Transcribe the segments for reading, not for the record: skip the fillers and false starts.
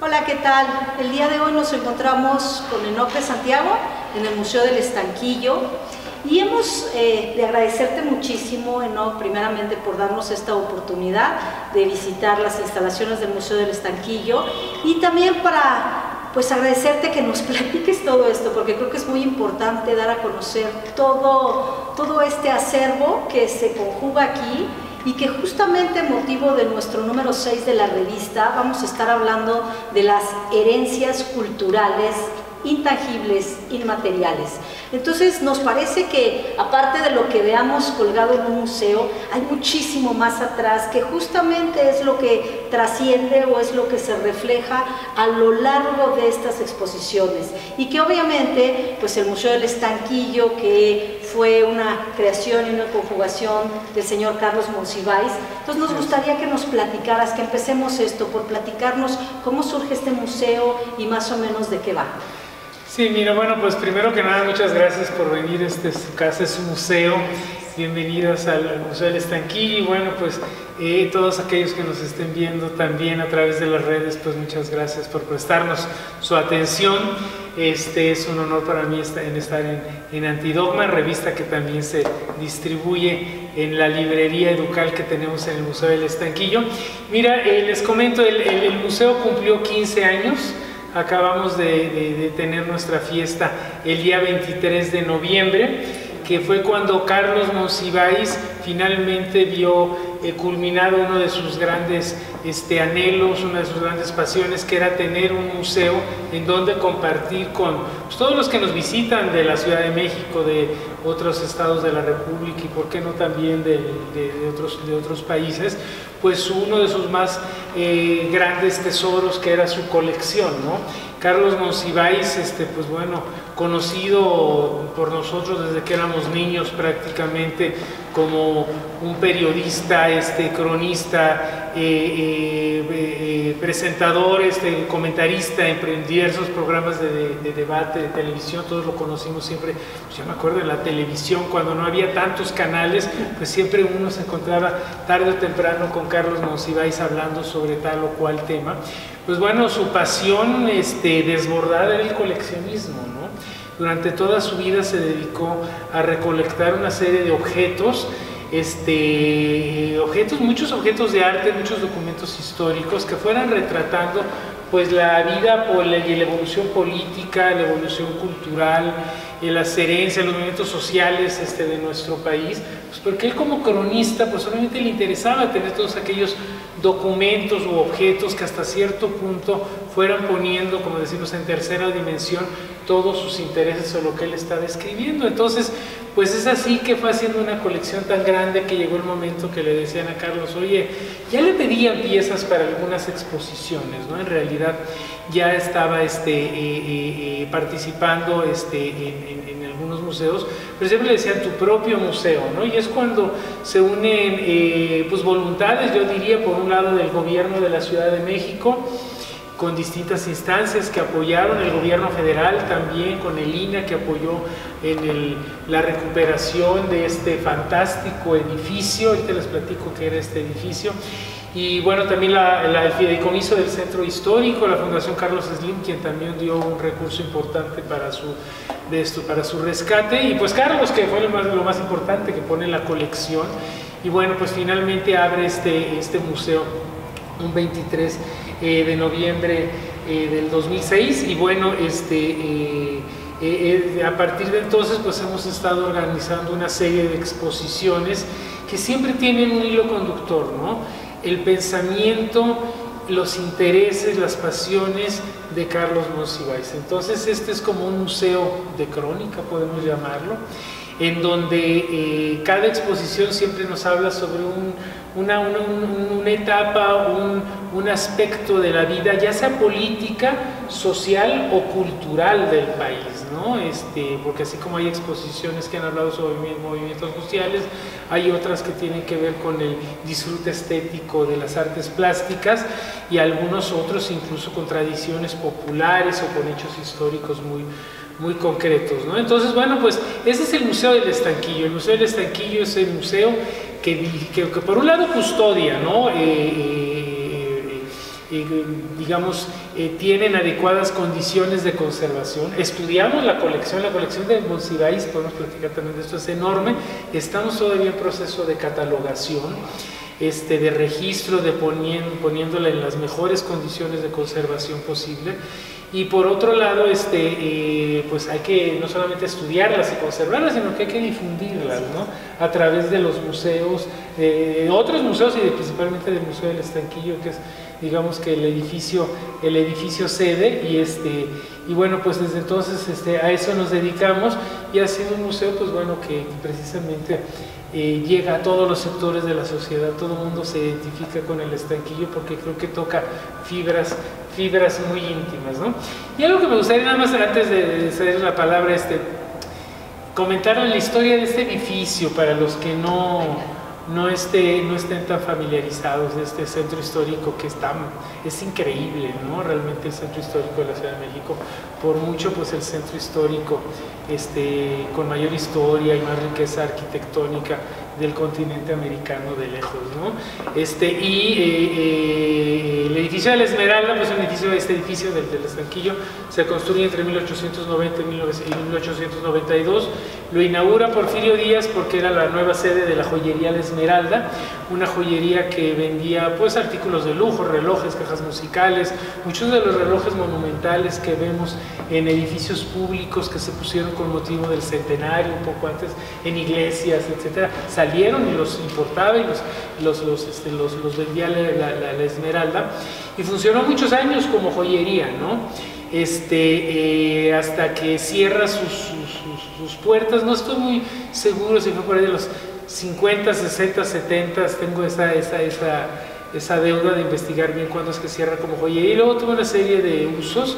Hola, ¿qué tal? El día de hoy nos encontramos con Enoc Santiago en el Museo del Estanquillo y hemos de agradecerte muchísimo, Enoc, primeramente por darnos esta oportunidad de visitar las instalaciones del Museo del Estanquillo y también para agradecerte que nos platiques todo esto, porque creo que es muy importante dar a conocer todo este acervo que se conjuga aquí y que justamente motivo de nuestro número 6 de la revista vamos a estar hablando de las herencias culturales intangibles, inmateriales. Entonces nos parece que aparte de lo que veamos colgado en un museo, hay muchísimo más atrás que justamente es lo que trasciende o es lo que se refleja a lo largo de estas exposiciones y que obviamente pues el Museo del Estanquillo, que fue una creación y una conjugación del señor Carlos Monsiváis, entonces nos gustaría que nos platicaras, que empecemos esto por platicarnos cómo surge este museo y más o menos de qué va. Sí, mira, bueno, pues primero que nada, muchas gracias por venir, su casa es un museo, bienvenidos al Museo del Estanquillo y bueno, pues todos aquellos que nos estén viendo también a través de las redes, pues muchas gracias por prestarnos su atención. Es un honor para mí estar en Antidogma, revista que también se distribuye en la librería Educal que tenemos en el Museo del Estanquillo. Mira, les comento, el museo cumplió 15 años. Acabamos de tener nuestra fiesta el día 23 de noviembre, que fue cuando Carlos Monsiváis finalmente vio culminado uno de sus grandes anhelos, una de sus grandes pasiones, que era tener un museo en donde compartir con todos los que nos visitan de la Ciudad de México, de otros estados de la República y por qué no también de otros países, pues uno de sus más grandes tesoros, que era su colección, ¿no? Carlos Monsiváis, pues bueno, conocido por nosotros desde que éramos niños prácticamente como un periodista, cronista, presentador, comentarista en diversos programas de debate, de televisión. Todos lo conocimos siempre, pues yo me acuerdo de la televisión, cuando no había tantos canales, pues siempre uno se encontraba tarde o temprano con Carlos Monsiváis hablando sobre tal o cual tema. Pues bueno, su pasión desbordada era el coleccionismo, ¿no? Durante toda su vida se dedicó a recolectar una serie de objetos, muchos objetos de arte, muchos documentos históricos que fueran retratando pues la vida y la evolución política, la evolución cultural, las herencias, los movimientos sociales de nuestro país, pues porque él como cronista pues solamente le interesaba tener todos aquellos documentos u objetos que hasta cierto punto fueran poniendo, como decimos, en tercera dimensión todos sus intereses o lo que él estaba escribiendo. Entonces, pues es así que fue haciendo una colección tan grande que llegó el momento que le decían a Carlos, oye, ya le pedían piezas para algunas exposiciones, ¿no? En realidad ya estaba participando en algunos museos, pero siempre le decían tu propio museo, ¿no? Y es cuando se unen pues voluntades, yo diría, por un lado del gobierno de la Ciudad de México, con distintas instancias que apoyaron, el gobierno federal también, con el INAH que apoyó en la recuperación de este fantástico edificio. Ahorita les platico qué era este edificio. Y bueno, también el fideicomiso del Centro Histórico, la Fundación Carlos Slim, quien también dio un recurso importante para su rescate. Y pues Carlos, que fue lo más importante, que pone la colección. Y bueno, pues finalmente abre este museo un 23 de noviembre del 2006 y bueno, a partir de entonces pues hemos estado organizando una serie de exposiciones que siempre tienen un hilo conductor, ¿no? El pensamiento, los intereses, las pasiones de Carlos Monsiváis. Entonces es como un museo de crónica, podemos llamarlo, en donde cada exposición siempre nos habla sobre una etapa, un aspecto de la vida, ya sea política, social o cultural del país, ¿no? Porque así como hay exposiciones que han hablado sobre movimientos sociales, hay otras que tienen que ver con el disfrute estético de las artes plásticas y algunos otros incluso con tradiciones populares o con hechos históricos muy concretos, ¿no? Entonces, bueno, pues ese es el Museo del Estanquillo. El Museo del Estanquillo es el museo que por un lado custodia, ¿no? digamos, tienen adecuadas condiciones de conservación. Estudiamos la colección de Monsiváis, podemos platicar también de esto, es enorme. Estamos todavía en proceso de catalogación, de registro, de poniéndola en las mejores condiciones de conservación posible. Y por otro lado, pues hay que no solamente estudiarlas y conservarlas, sino que hay que difundirlas, ¿no? A través de los museos, otros museos y principalmente del Museo del Estanquillo, que es, digamos, que el edificio sede, y bueno, pues desde entonces a eso nos dedicamos, y ha sido un museo, pues bueno, que precisamente llega a todos los sectores de la sociedad. Todo el mundo se identifica con el Estanquillo porque creo que toca fibras muy íntimas, ¿no? Y algo que me gustaría, nada más antes de ceder la palabra, comentar la historia de este edificio para los que no estén tan familiarizados de este centro histórico, que es increíble, ¿no? Realmente el centro histórico de la Ciudad de México, por mucho, pues el centro histórico con mayor historia y más riqueza arquitectónica del continente americano de lejos, ¿no? El edificio de la Esmeralda, pues este edificio del Estanquillo se construye entre 1890 y 1892. Lo inaugura Porfirio Díaz porque era la nueva sede de la joyería La Esmeralda, una joyería que vendía pues artículos de lujo, relojes, cajas musicales. Muchos de los relojes monumentales que vemos en edificios públicos que se pusieron con motivo del centenario, un poco antes, en iglesias, etcétera, salieron y los importaba y los vendía la Esmeralda, y funcionó muchos años como joyería, ¿no? Hasta que cierra sus puertas. No estoy muy seguro si fue por ahí de los 50, 60, 70, tengo esa deuda de investigar bien cuándo es que cierra como joyería, y luego tuvo una serie de usos,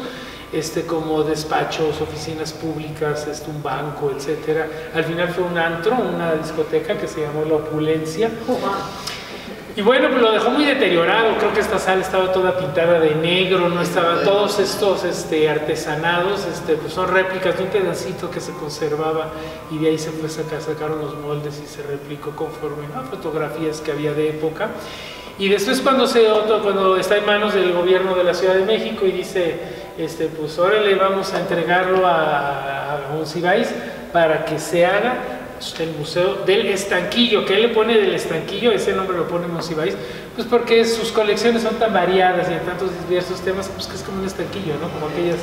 como despachos, oficinas públicas, un banco, etcétera. Al final fue un antro, una discoteca que se llamó La Opulencia. Y bueno, pues lo dejó muy deteriorado. Creo que esta sala estaba toda pintada de negro, no estaban todos estos artesanados, pues son réplicas de un pedacito que se conservaba, y de ahí se fue sacaron los moldes y se replicó conforme a fotografías que había de época. Y después cuando está en manos del gobierno de la Ciudad de México y dice, pues ahora le vamos a entregarlo a Monsiváis para que se haga el Museo del Estanquillo, que él le pone del Estanquillo, ese nombre lo pone Monsiváis, pues porque sus colecciones son tan variadas y en tantos diversos temas, pues que es como un estanquillo, ¿no? Como aquellas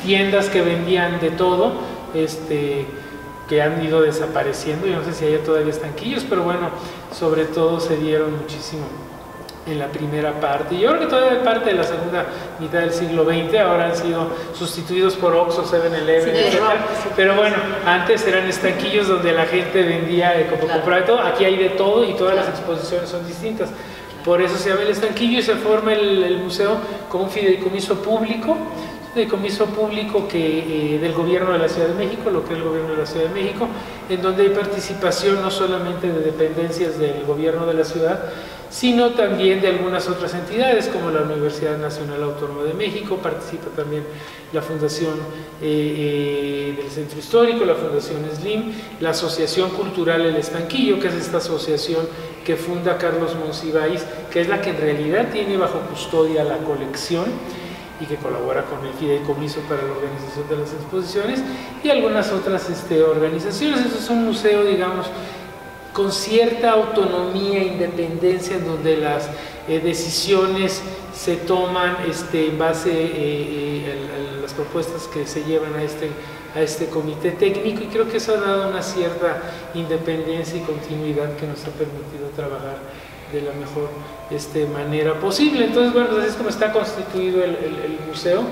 tiendas que vendían de todo, que han ido desapareciendo. Yo no sé si haya todavía estanquillos, pero bueno, sobre todo se dieron muchísimo en la primera parte, y yo creo que todavía parte de la segunda mitad del siglo XX, ahora han sido sustituidos por Oxxo, 7-Eleven, sí, etc. Pero bueno, antes eran estanquillos donde la gente vendía, compraba todo. Aquí hay de todo y todas las exposiciones son distintas. Por eso se llama el Estanquillo, y se forma el museo como un fideicomiso público, del gobierno de la Ciudad de México, lo que es el gobierno de la Ciudad de México, en donde hay participación no solamente de dependencias del gobierno de la ciudad, sino también de algunas otras entidades como la Universidad Nacional Autónoma de México. Participa también la Fundación del Centro Histórico, la Fundación SLIM, la Asociación Cultural El Estanquillo, que es esta asociación que funda Carlos Monsiváis, que es la que en realidad tiene bajo custodia la colección y que colabora con el fideicomiso para la organización de las exposiciones, y algunas otras organizaciones. Esto es un museo, digamos, con cierta autonomía e independencia, en donde las decisiones se toman en base a las propuestas que se llevan a este comité técnico, y creo que eso ha dado una cierta independencia y continuidad que nos ha permitido trabajar de la mejor manera posible. Entonces, bueno, así es como está constituido el museo,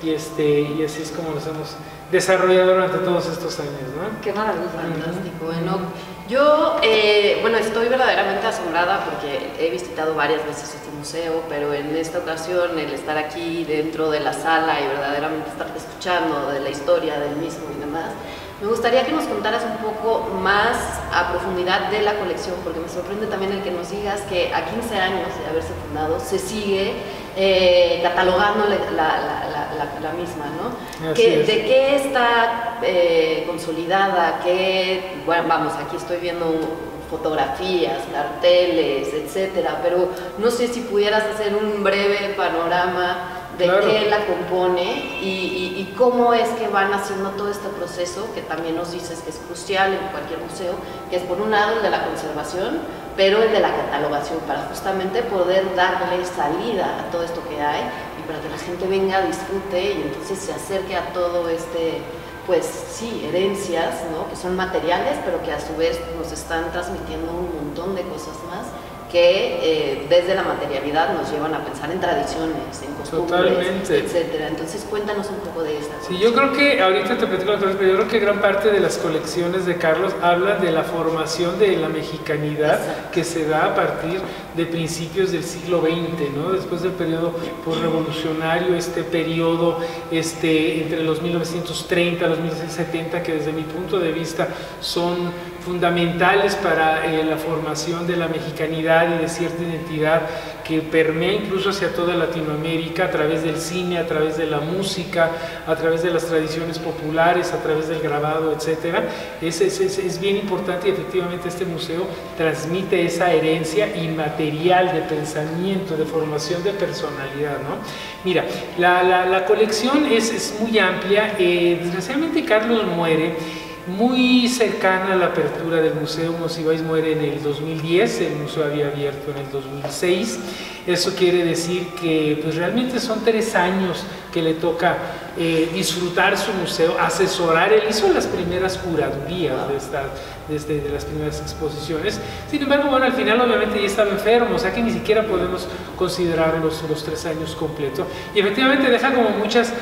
y así es como nos hemos desarrollado durante todos estos años, ¿no? Qué maravilla. Fantástico. Bueno, yo estoy verdaderamente asombrada porque he visitado varias veces este museo, pero en esta ocasión el estar aquí dentro de la sala y verdaderamente estar escuchando de la historia del mismo y demás, me gustaría que nos contaras un poco más a profundidad de la colección, porque me sorprende también el que nos digas que a 15 años de haberse fundado se sigue catalogando la misma, ¿no? ¿De qué está consolidada? Bueno, vamos, aquí estoy viendo fotografías, carteles, etcétera, pero no sé si pudieras hacer un breve panorama de qué la compone y cómo es que van haciendo todo este proceso, que también nos dices que es crucial en cualquier museo, que es por un lado el de la conservación, pero el de la catalogación, para justamente poder darle salida a todo esto que hay y para que la gente venga, disfrute y entonces se acerque a todo este, pues sí, herencias, ¿no? Que son materiales, pero que a su vez nos están transmitiendo un montón de cosas más que desde la materialidad nos llevan a pensar en tradiciones, en costumbres, etcétera. Entonces cuéntanos un poco de esta. Sí, yo creo que ahorita te platico otra vez, pero yo creo que gran parte de las colecciones de Carlos hablan de la formación de la mexicanidad que se da a partir de principios del siglo XX, ¿no? Después del periodo postrevolucionario, este periodo entre los 1930 y los 1970, que desde mi punto de vista son fundamentales para la formación de la mexicanidad y de cierta identidad que permea incluso hacia toda Latinoamérica a través del cine, a través de la música, a través de las tradiciones populares, a través del grabado, etcétera. Es bien importante y efectivamente este museo transmite esa herencia inmaterial de pensamiento, de formación de personalidad, ¿no? Mira, la colección es muy amplia. Desgraciadamente Carlos muere muy cercana a la apertura del Museo. Monsiváis muere en el 2010, el museo había abierto en el 2006. Eso quiere decir que pues realmente son 3 años que le toca disfrutar su museo, asesorar. Él hizo las primeras curadurías de las primeras exposiciones. Sin embargo, bueno, al final obviamente ya estaba enfermo, o sea que ni siquiera podemos considerar los 3 años completos. Y efectivamente deja como muchas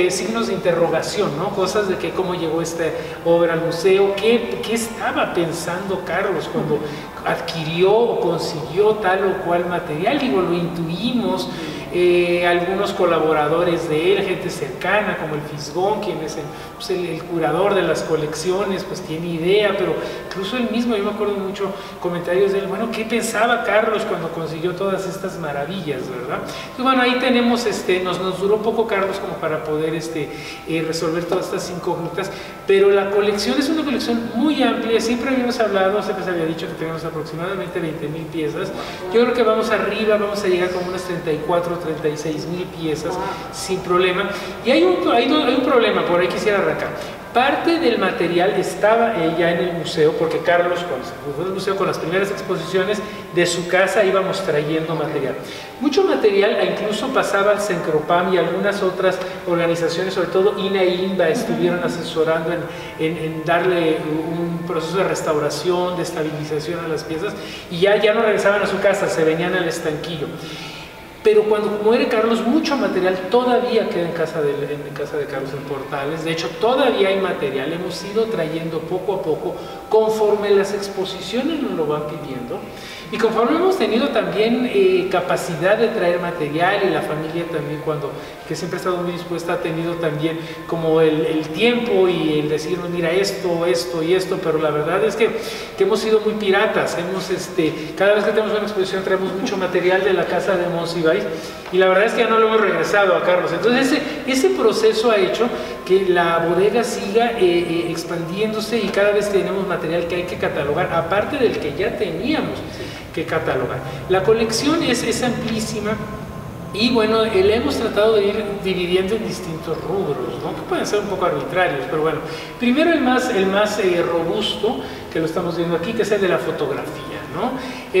signos de interrogación, ¿no? Cosas de que cómo llegó esta obra al museo, qué estaba pensando Carlos cuando adquirió o consiguió tal o cual material. Digo, lo intuimos. Algunos colaboradores de él, gente cercana como el Fisgón, quien es el curador de las colecciones, pues tiene idea, pero incluso él mismo, yo me acuerdo mucho comentarios de él, bueno, ¿qué pensaba Carlos cuando consiguió todas estas maravillas, verdad? Y bueno, ahí tenemos, nos duró poco Carlos como para poder resolver todas estas incógnitas, pero la colección es una colección muy amplia. Siempre habíamos hablado, siempre se había dicho que tenemos aproximadamente 20,000 piezas. Yo creo que vamos arriba, vamos a llegar como unas 36,000 piezas sin problema. Y hay un problema, por ahí quisiera arrancar. Parte del material estaba ya en el museo, porque Carlos, cuando se fue al museo con las primeras exposiciones de su casa, íbamos trayendo material. Mucho material, incluso pasaba al Cencropam y algunas otras organizaciones, sobre todo INA e INBA, estuvieron asesorando en darle un proceso de restauración, de estabilización a las piezas, y ya no regresaban a su casa, se venían al estanquillo. Pero cuando muere Carlos, mucho material todavía queda en casa de Carlos en Portales. De hecho, todavía hay material. Hemos ido trayendo poco a poco, conforme las exposiciones nos lo van pidiendo. Y conforme hemos tenido también capacidad de traer material, y la familia también, que siempre ha estado muy dispuesta, ha tenido también como el tiempo y el decirnos, mira, esto y esto, pero la verdad es que hemos sido muy piratas. Cada vez que tenemos una exposición traemos mucho material de la casa de Monsiváis, y la verdad es que ya no lo hemos regresado a Carlos. Entonces ese proceso ha hecho que la bodega siga expandiéndose, y cada vez tenemos material que hay que catalogar, aparte del que ya teníamos que catalogar. La colección es amplísima, y bueno, le hemos tratado de ir dividiendo en distintos rubros, ¿no? Que pueden ser un poco arbitrarios, pero bueno, primero el más robusto, que lo estamos viendo aquí, que es el de la fotografía, ¿no?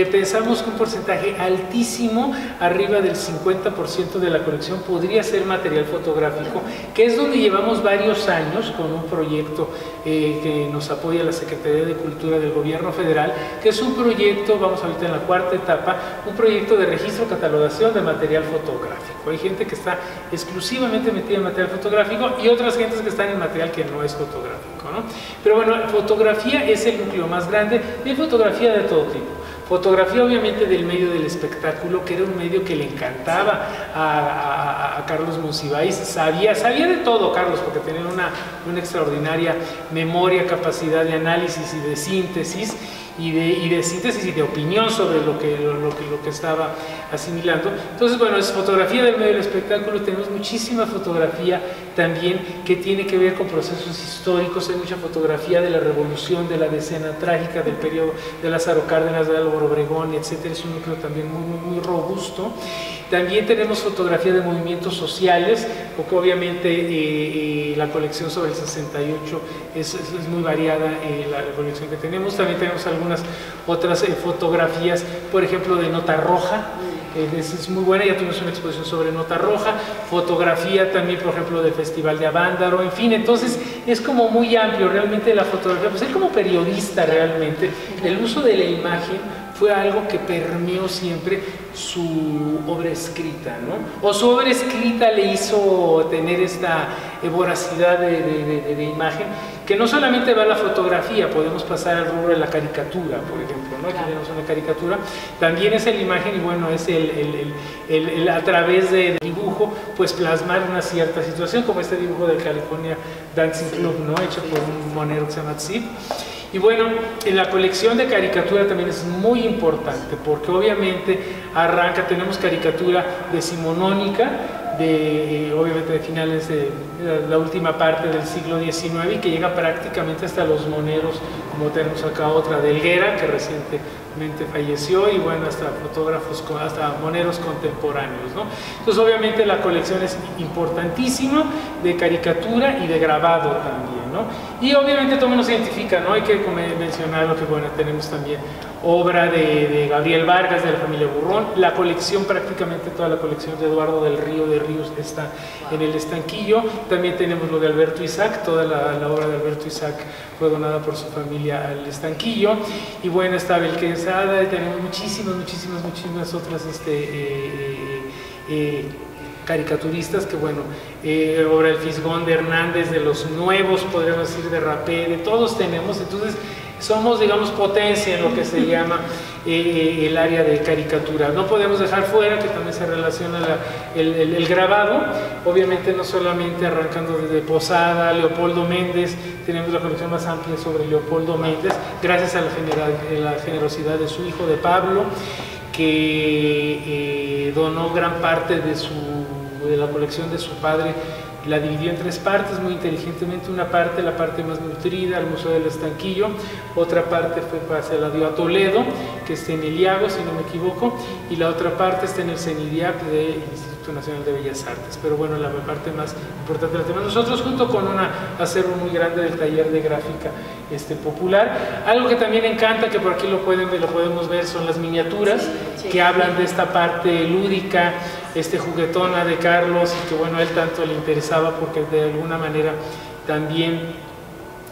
Pensamos que un porcentaje altísimo, arriba del 50% de la colección, podría ser material fotográfico, que es donde llevamos varios años con un proyecto que nos apoya la Secretaría de Cultura del Gobierno Federal, que es un proyecto, vamos ahorita en la 4ª etapa, un proyecto de registro, catalogación de material fotográfico. Hay gente que está exclusivamente metida en material fotográfico y otras gentes que están en material que no es fotográfico, ¿no? Pero bueno, fotografía es el núcleo más grande, y hay fotografía de todo tipo. Fotografía obviamente del medio del espectáculo, que era un medio que le encantaba a Carlos Monsiváis. Sabía de todo Carlos, porque tenía una extraordinaria memoria, capacidad de análisis y de síntesis, y de opinión sobre lo que estaba asimilando. Entonces, bueno, es fotografía del medio del espectáculo. Tenemos muchísima fotografía también que tiene que ver con procesos históricos. Hay mucha fotografía de la revolución, de la decena trágica, del periodo de Lázaro Cárdenas, de Álvaro Obregón, etcétera. Es un núcleo también muy robusto. También tenemos fotografía de movimientos sociales, porque obviamente la colección sobre el 68 es muy variada, la colección que tenemos. También tenemos algunas otras fotografías, por ejemplo, de nota roja. Es muy buena, ya tuvimos una exposición sobre nota roja, fotografía también, por ejemplo, del Festival de Avándaro, en fin. Entonces es como muy amplio realmente la fotografía. Pues él como periodista realmente, el uso de la imagen fue algo que permeó siempre su obra escrita, ¿no? O su obra escrita le hizo tener esta voracidad de imagen, que no solamente va a la fotografía, podemos pasar al rubro de la caricatura, por ejemplo, ¿no? Aquí tenemos una caricatura, también es la imagen, y bueno, es el a través del dibujo, pues plasmar una cierta situación, como este dibujo del California Dancing Club, ¿no? Hecho por un monero que se llama Tzip. Y bueno, en la colección de caricatura también es muy importante, porque obviamente arranca, tenemos caricatura decimonónica, obviamente de finales de la última parte del siglo XIX, y que llega prácticamente hasta los moneros, como tenemos acá otra de Helguera, que recientemente falleció, y bueno, hasta fotógrafos, hasta moneros contemporáneos, ¿no? Entonces obviamente la colección es importantísima de caricatura y de grabado también, ¿no? Y obviamente todo nos identifica, ¿no? Hay que mencionar lo que, bueno, tenemos también obra de Gabriel Vargas, de la familia Burrón. La colección, prácticamente toda la colección de Eduardo del Río de Ríos está en el estanquillo. También tenemos lo de Alberto Isaac, toda la obra de Alberto Isaac fue donada por su familia al estanquillo. Y bueno, está Abel Quesada, y tenemos muchísimas otras caricaturistas que, bueno, obra del Fisgón, de Hernández, de los nuevos, podríamos decir, de Rapé, de todos tenemos. Entonces somos, digamos, potencia en lo que se llama el área de caricatura. No podemos dejar fuera que también se relaciona el grabado, obviamente no solamente arrancando desde Posada, Leopoldo Méndez. Tenemos la colección más amplia sobre Leopoldo Méndez, gracias a la generosidad de su hijo, de Pablo, que donó gran parte de la colección de su padre. La dividió en tres partes muy inteligentemente. Una parte, la parte más nutrida, al Museo del Estanquillo. Otra parte se la dio a Toledo, que está en Iliago, si no me equivoco, y la otra parte está en el CENIDIAP del Instituto Nacional de Bellas Artes. Pero bueno, la parte más importante la tenemos nosotros, junto con un acervo muy grande del taller de gráfica popular. Algo que también encanta, que por aquí lo podemos ver, son las miniaturas, que hablan de esta parte lúdica, juguetona de Carlos, y que bueno, a él tanto le interesaba porque de alguna manera también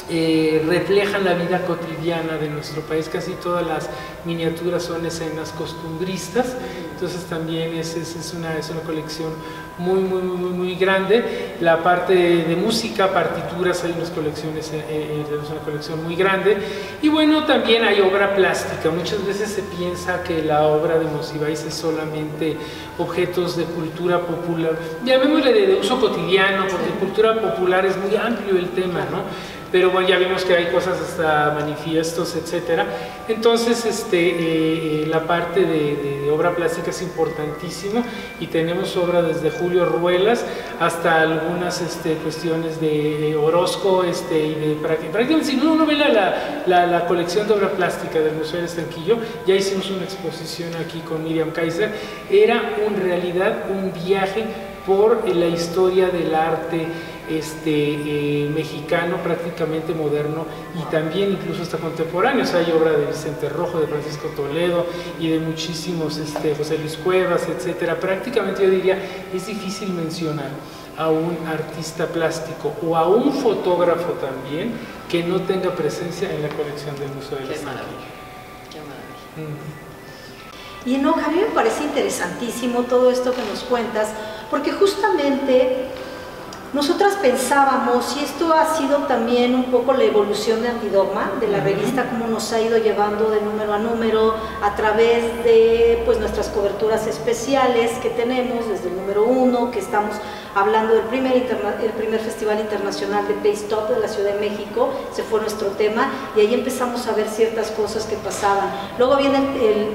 reflejan la vida cotidiana de nuestro país. Casi todas las miniaturas son escenas costumbristas, entonces también es una colección muy grande. La parte de música, partituras, hay unas colecciones, tenemos una colección muy grande. Y bueno, también hay obra plástica. Muchas veces se piensa que la obra de Monsiváis es solamente objetos de cultura popular, llamémosle de uso cotidiano, porque cultura popular es muy amplio el tema, ¿no? Pero bueno, ya vimos que hay cosas hasta manifiestos, etcétera. Entonces, la parte de obra plástica es importantísimo, y tenemos obra desde Julio Ruelas hasta algunas cuestiones de Orozco, y de prácticamente, si uno ve la colección de obra plástica del Museo del Estanquillo, ya hicimos una exposición aquí con Miriam Kaiser. Era en realidad un viaje por la historia del arte mexicano, prácticamente moderno, y también incluso hasta contemporáneo. O sea, hay obra de Vicente Rojo, de Francisco Toledo y de muchísimos, José Luis Cuevas, etcétera. Prácticamente yo diría, es difícil mencionar a un artista plástico o a un fotógrafo también que no tenga presencia en la colección del Museo del Estanquillo. Qué maravilla. Y no, a mí me parece interesantísimo todo esto que nos cuentas, porque justamente nosotras pensábamos, y esto ha sido también un poco la evolución de Antidogma, de la revista, cómo nos ha ido llevando de número a número a través de nuestras coberturas especiales que tenemos, desde el número 1, que estamos hablando del el primer Festival Internacional de Pace Stop de la Ciudad de México, ese fue nuestro tema, y ahí empezamos a ver ciertas cosas que pasaban. Luego viene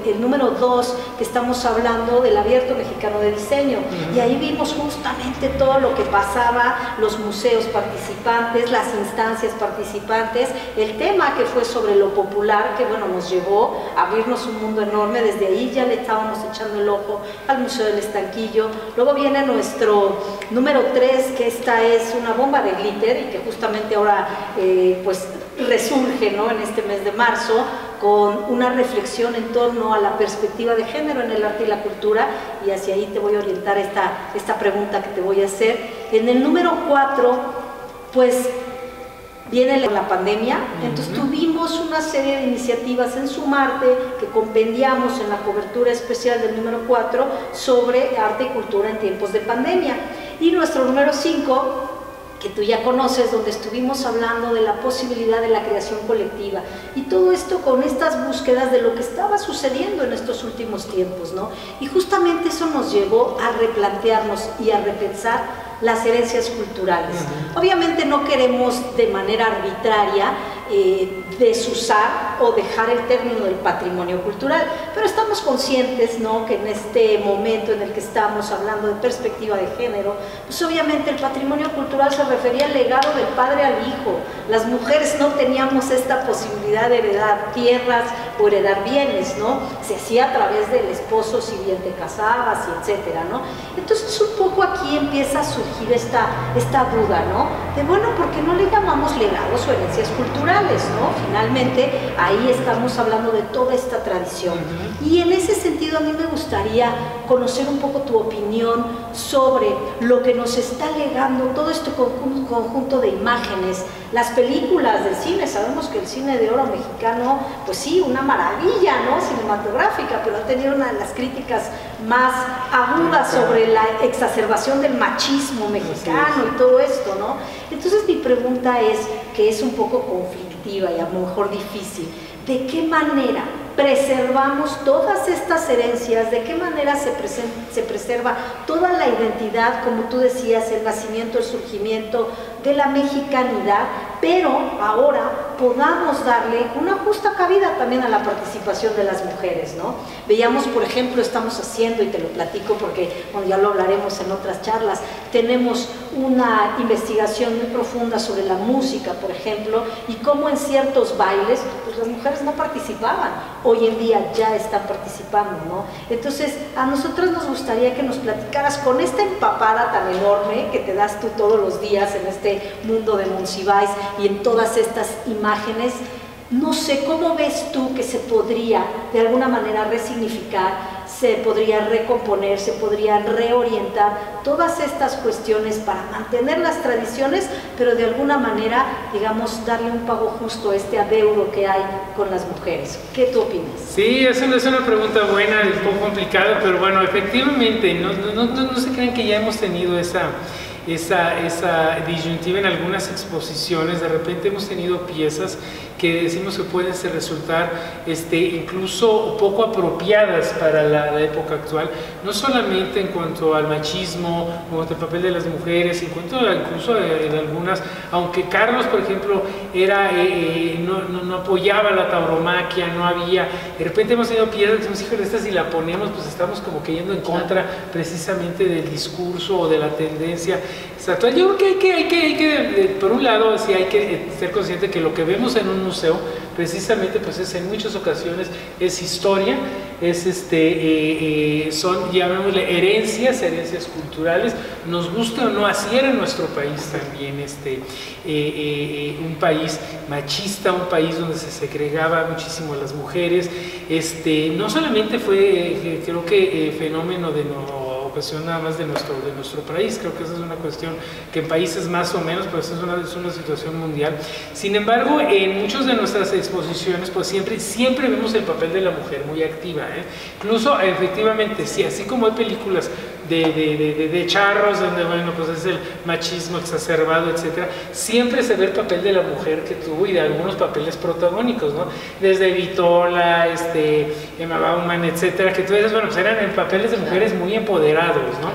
el número 2, que estamos hablando del Abierto Mexicano de Diseño, y ahí vimos justamente todo lo que pasaba, los museos participantes, las instancias participantes, el tema que fue sobre lo popular, que bueno, nos llevó a abrirnos un mundo enorme. Desde ahí ya le estábamos echando el ojo al Museo del Estanquillo. Luego viene nuestro número 3, que esta es una bomba de glitter y que justamente ahora pues resurge, ¿no?, en este mes de marzo, con una reflexión en torno a la perspectiva de género en el arte y la cultura, y hacia ahí te voy a orientar esta pregunta que te voy a hacer. En el número 4, pues viene la pandemia, entonces tuvimos una serie de iniciativas en Sumarte que compendiamos en la cobertura especial del número 4 sobre arte y cultura en tiempos de pandemia. Y nuestro número 5, que tú ya conoces, donde estuvimos hablando de la posibilidad de la creación colectiva, y todo esto con estas búsquedas de lo que estaba sucediendo en estos últimos tiempos, ¿no? Y justamente eso nos llevó a replantearnos y a repensar las herencias culturales. Obviamente no queremos de manera arbitraria desusar o dejar el término del patrimonio cultural, pero estamos conscientes, ¿no?, que en este momento en el que estamos hablando de perspectiva de género, pues obviamente el patrimonio cultural se refería al legado del padre al hijo. Las mujeres no teníamos esta posibilidad de heredar tierras o heredar bienes, ¿no? Se hacía a través del esposo, si bien te casabas, y etcétera, ¿no? Entonces un poco aquí empieza a surgir esta duda, ¿no?, de bueno, ¿por qué no le llamamos legados o herencias culturales, ¿no? Finalmente ahí estamos hablando de toda esta tradición. Y en ese sentido a mí me gustaría conocer un poco tu opinión sobre lo que nos está legando todo este conjunto de imágenes, las películas del cine. Sabemos que el cine de oro mexicano, pues sí, una maravilla, ¿no?, cinematográfica, pero ha tenido una de las críticas más agudas sobre la exacerbación del machismo mexicano y todo esto, ¿no? Entonces mi pregunta es, que es un poco conflictiva y a lo mejor difícil, ¿de qué manera preservamos todas estas herencias? ¿De qué manera se preserva toda la identidad, como tú decías, el nacimiento, el surgimiento de la mexicanidad, pero ahora podamos darle una justa cabida también a la participación de las mujeres, ¿no? Veíamos, por ejemplo, estamos haciendo, y te lo platico porque bueno, ya lo hablaremos en otras charlas, tenemos una investigación muy profunda sobre la música, por ejemplo, y cómo en ciertos bailes pues las mujeres no participaban. Hoy en día ya están participando, ¿no? Entonces, a nosotros nos gustaría que nos platicaras con esta empapada tan enorme que te das tú todos los días en este mundo de Monsiváis y en todas estas imágenes. No sé, ¿cómo ves tú que se podría de alguna manera resignificar, se podría recomponer, se podrían reorientar todas estas cuestiones para mantener las tradiciones, pero de alguna manera, digamos, darle un pago justo a este adeudo que hay con las mujeres? ¿Qué tú opinas? Sí, es una pregunta buena y un poco complicada, pero bueno, efectivamente, no se crean que ya hemos tenido esa disyuntiva en algunas exposiciones. De repente hemos tenido piezas que decimos que pueden resultar incluso poco apropiadas para la época actual, no solamente en cuanto al machismo, en cuanto al papel de las mujeres, en cuanto incluso en algunas, aunque Carlos, por ejemplo, no apoyaba la tauromaquia, no había, de repente hemos tenido piezas que decimos, híjole, esta si la ponemos, pues estamos como que yendo en contra precisamente del discurso o de la tendencia actual. Yo creo que hay que por un lado, sí hay que ser consciente que lo que vemos en un museo, precisamente, pues es en muchas ocasiones es historia, son, llamémosle, herencias culturales, nos guste o no, así era en nuestro país también, un país machista, un país donde se segregaba muchísimo a las mujeres, no solamente fue, creo que fenómeno de ocasión nada más de nuestro país, creo que esa es una cuestión que en países más o menos, pues es una situación mundial. Sin embargo, en muchas de nuestras exposiciones, pues siempre vemos el papel de la mujer muy activa, incluso efectivamente, sí, así como hay películas de charros, donde bueno, pues es el machismo exacerbado, etcétera, siempre se ve el papel de la mujer que tuvo y de algunos papeles protagónicos, ¿no? Desde Vitola, Emma Bauman, etcétera, que tú dices, bueno, pues eran papeles de mujeres muy empoderados, ¿no?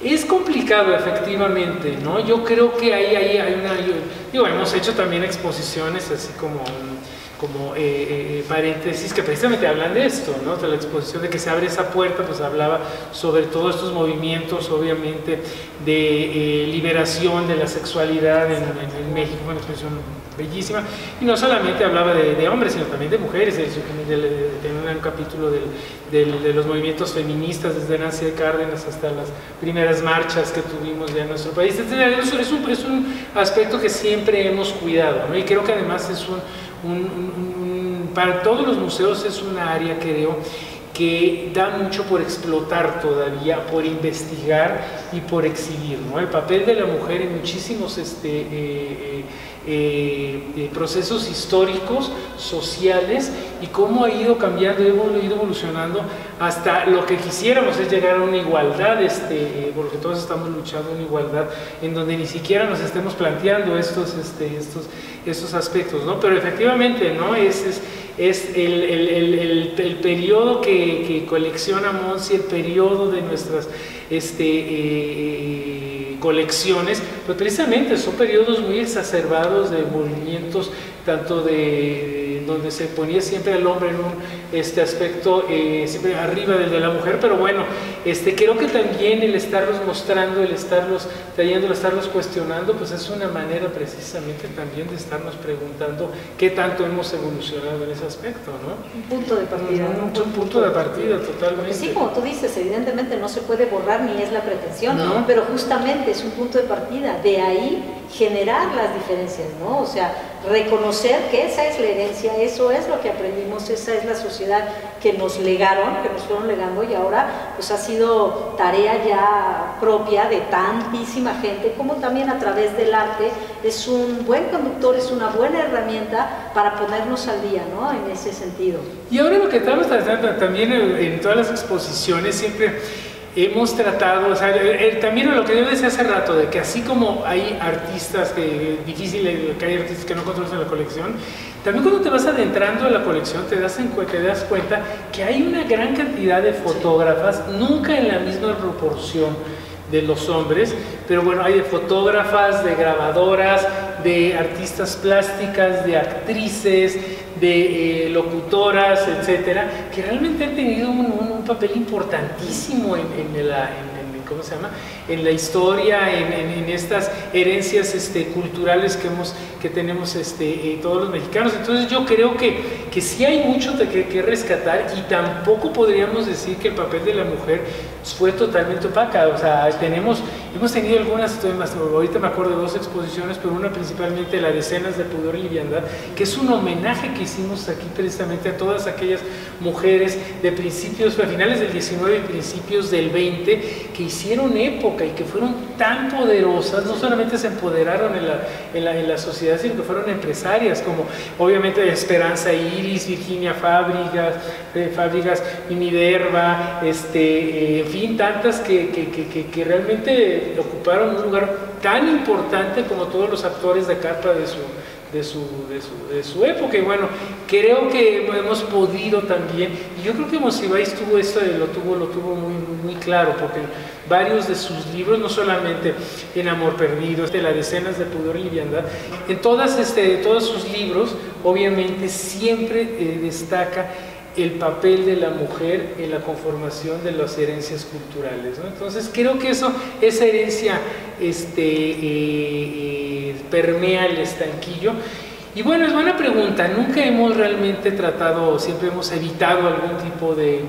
Es complicado, efectivamente, ¿no? Yo creo que hay una... Digo, hemos hecho también exposiciones así como paréntesis que precisamente hablan de esto, ¿no? De la exposición de que se abre esa puerta, pues hablaba sobre todos estos movimientos, obviamente, de liberación de la sexualidad en México, una exposición bellísima, y no solamente hablaba de hombres, sino también de mujeres, en un capítulo de los movimientos feministas, desde Nancy de Cárdenas hasta las primeras marchas que tuvimos ya en nuestro país. Es un aspecto que siempre hemos cuidado, ¿no? Y creo que además es para todos los museos es una área, creo, que da mucho por explotar todavía, por investigar y por exhibir, ¿no? El papel de la mujer en muchísimos procesos históricos, sociales, y cómo ha ido cambiando, ha ido evolucionando hasta lo que quisiéramos es llegar a una igualdad, porque todos estamos luchando en igualdad, en donde ni siquiera nos estemos planteando estos aspectos, ¿no? Pero efectivamente, ¿no? Es el periodo que colecciona Monsi, el periodo de nuestras colecciones, pues precisamente son periodos muy exacerbados de movimientos, tanto donde se ponía siempre al hombre en un aspecto siempre arriba del de la mujer, pero bueno, creo que también el estarlos mostrando, el estarlos trayendo, el estarlos cuestionando, pues es una manera precisamente también de estarnos preguntando qué tanto hemos evolucionado en ese aspecto, ¿no? Un punto de partida, ¿no? Un punto de partida, totalmente. Porque sí, como tú dices, evidentemente no se puede borrar ni es la pretensión, ¿no? Pero justamente es un punto de partida, de ahí generar las diferencias, ¿no? O sea, reconocer que esa es la herencia, eso es lo que aprendimos, esa es la sociedad que nos legaron, que nos fueron legando, y ahora pues ha sido tarea ya propia de tantísima gente, como también a través del arte es un buen conductor, es una buena herramienta para ponernos al día, ¿no? En ese sentido. Y ahora lo que estamos tratando también en todas las exposiciones, siempre hemos tratado, o sea, también lo que yo decía hace rato, de que así como hay artistas que hay artistas que no controlan la colección, también cuando te vas adentrando a la colección te das cuenta que hay una gran cantidad de fotógrafas, nunca en la misma proporción de los hombres, pero bueno, hay de fotógrafas, de grabadoras, de artistas plásticas, de actrices, de locutoras, etcétera, que realmente han tenido un papel importantísimo ¿cómo se llama? En la historia, en estas herencias culturales que tenemos todos los mexicanos. Entonces yo creo que sí hay mucho que rescatar, y tampoco podríamos decir que el papel de la mujer fue totalmente opaca. O sea, hemos tenido algunas, ahorita me acuerdo de 2 exposiciones, pero una principalmente, la de Escenas de Pudor y Liviandad, que es un homenaje que hicimos aquí precisamente a todas aquellas mujeres de finales del 19 y principios del 20, que hicieron época y que fueron tan poderosas, no solamente se empoderaron en la sociedad, sino que fueron empresarias, como obviamente Esperanza Iris, Virginia Fábregas, Minerva, en fin, tantas que realmente ocuparon un lugar tan importante como todos los actores de carpa de su época. Y bueno, creo que hemos podido también, y yo creo que Monsiváis tuvo esto, lo tuvo muy claro, porque varios de sus libros, no solamente en Amor Perdido, la de Escenas de Pudor y Liviandad, en todos sus libros, obviamente siempre destaca el papel de la mujer en la conformación de las herencias culturales, ¿no? Entonces creo que esa herencia permea el estanquillo. Y bueno, es buena pregunta. Nunca hemos realmente tratado, siempre hemos evitado algún tipo de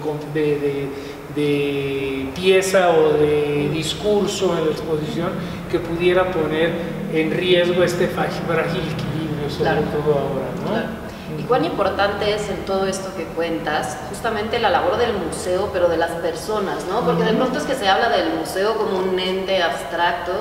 pieza o de discurso en la exposición que pudiera poner en riesgo este frágil equilibrio, sobre todo ahora, ¿no? Claro. Y cuán importante es en todo esto que cuentas, justamente la labor del museo, pero de las personas, ¿no? Porque de pronto es que se habla del museo como un ente abstracto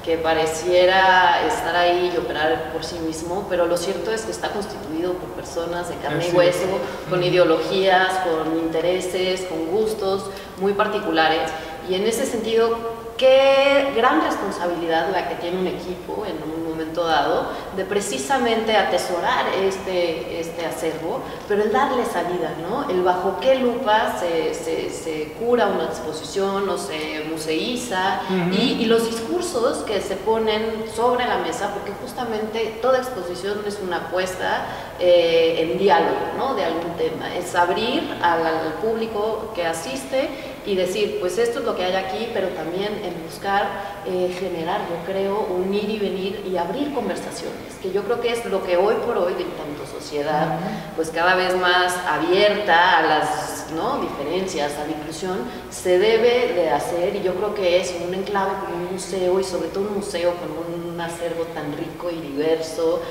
que pareciera estar ahí y operar por sí mismo, pero lo cierto es que está constituido por personas de carne y hueso, con ideologías, con intereses, con gustos muy particulares, y en ese sentido, qué gran responsabilidad la que tiene un equipo en un momento dado, de precisamente atesorar este acervo, pero el darle salida, ¿no? El bajo qué lupa se cura una exposición o se museiza, y los discursos que se ponen sobre la mesa, porque justamente toda exposición es una apuesta en diálogo, ¿no? De algún tema, es abrir al público que asiste y decir, pues esto es lo que hay aquí, pero también en buscar generar, yo creo, unir y venir y abrir conversaciones, que yo creo que es lo que hoy por hoy, en tanto sociedad, pues cada vez más abierta a las, ¿no?, diferencias, a la inclusión, se debe de hacer, y yo creo que es un enclave como un museo, y sobre todo un museo con un acervo tan rico y diverso,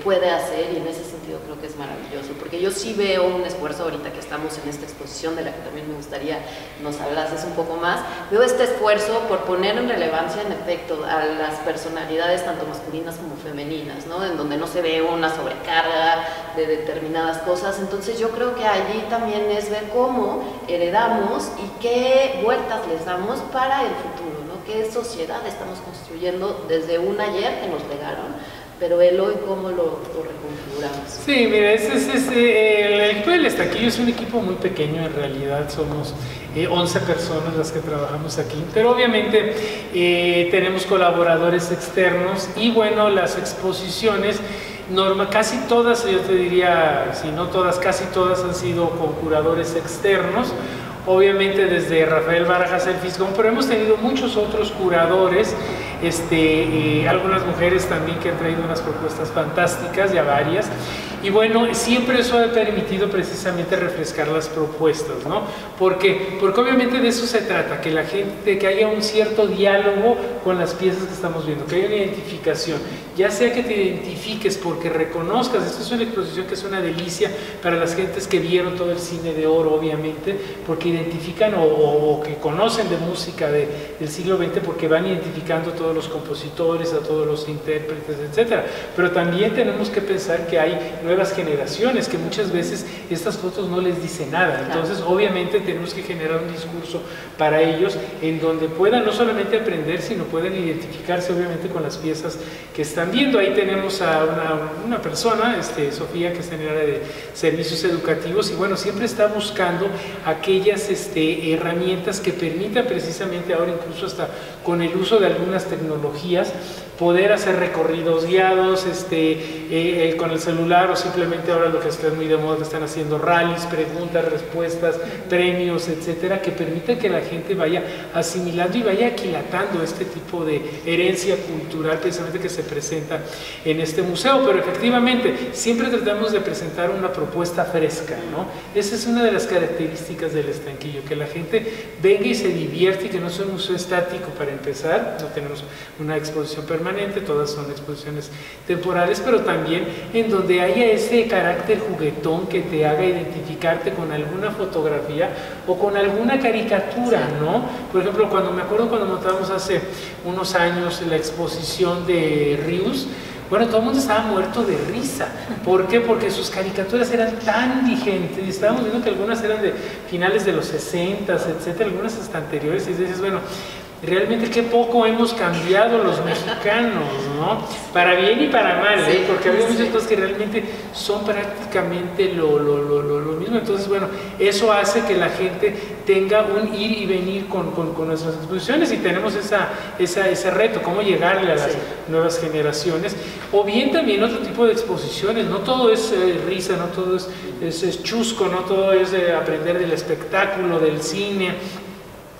puede hacer, y en ese sentido creo que es maravilloso, porque yo sí veo un esfuerzo ahorita que estamos en esta exposición, de la que también me gustaría nos hablases un poco más, veo este esfuerzo por poner en relevancia, en efecto, a las personalidades tanto masculinas como femeninas, ¿no? En donde no se ve una sobrecarga de determinadas cosas. Entonces yo creo que allí también es ver cómo heredamos y qué vueltas les damos para el futuro, ¿no? Qué sociedad estamos construyendo desde un ayer que nos legaron, pero el hoy cómo lo reconfiguramos. Sí, mira, el equipo del Estanquillo es un equipo muy pequeño, en realidad somos 11 personas las que trabajamos aquí, pero obviamente tenemos colaboradores externos, y bueno, las exposiciones, casi todas, yo te diría, si no todas, casi todas han sido con curadores externos, obviamente desde Rafael Barajas el Fisgón, pero hemos tenido muchos otros curadores, algunas mujeres también que han traído unas propuestas fantásticas, ya varias, y bueno, siempre eso ha permitido precisamente refrescar las propuestas, ¿no? Porque obviamente de eso se trata, que la gente, que haya un cierto diálogo con las piezas que estamos viendo, que haya una identificación, ya sea que te identifiques porque reconozcas, esto es una exposición que es una delicia para las gentes que vieron todo el cine de oro, obviamente, porque identifican o que conocen de música del siglo XX, porque van identificando a todos los compositores, a todos los intérpretes, etcétera. Pero también tenemos que pensar que hay nuevas generaciones que muchas veces estas fotos no les dicen nada, entonces obviamente tenemos que generar un discurso para ellos en donde puedan no solamente aprender, sino puedan identificarse obviamente con las piezas que están viendo. Ahí tenemos a una persona, Sofía, que está en el área de servicios educativos, y bueno, siempre está buscando aquellas herramientas que permitan precisamente ahora, incluso hasta con el uso de algunas tecnologías, poder hacer recorridos guiados con el celular, o simplemente ahora lo que está muy de moda, que están haciendo rallies, preguntas, respuestas, premios, etcétera, que permiten que la gente vaya asimilando y vaya aquilatando este tipo de herencia cultural precisamente que se presenta en este museo. Pero efectivamente siempre tratamos de presentar una propuesta fresca, ¿no? Esa es una de las características del Estanquillo, que la gente venga y se divierte, y que no es un museo estático. Para empezar, no tenemos una exposición permanente, todas son exposiciones temporales, pero también en donde haya ese carácter juguetón que te haga identificarte con alguna fotografía o con alguna caricatura, ¿no? Por ejemplo, me acuerdo cuando montábamos hace unos años la exposición de Rius, bueno, todo el mundo estaba muerto de risa. ¿Por qué? Porque sus caricaturas eran tan vigentes, y estábamos viendo que algunas eran de finales de los 60s, etcétera, algunas hasta anteriores, y dices, bueno, realmente qué poco hemos cambiado los mexicanos, ¿no? Para bien y para mal, ¿eh? Porque había muchas cosas que realmente son prácticamente lo mismo. Entonces, bueno, eso hace que la gente tenga un ir y venir con nuestras exposiciones, y tenemos ese reto, cómo llegarle a las nuevas generaciones, o bien también otro tipo de exposiciones. No todo es risa, no todo es chusco, no todo es aprender del espectáculo, del cine,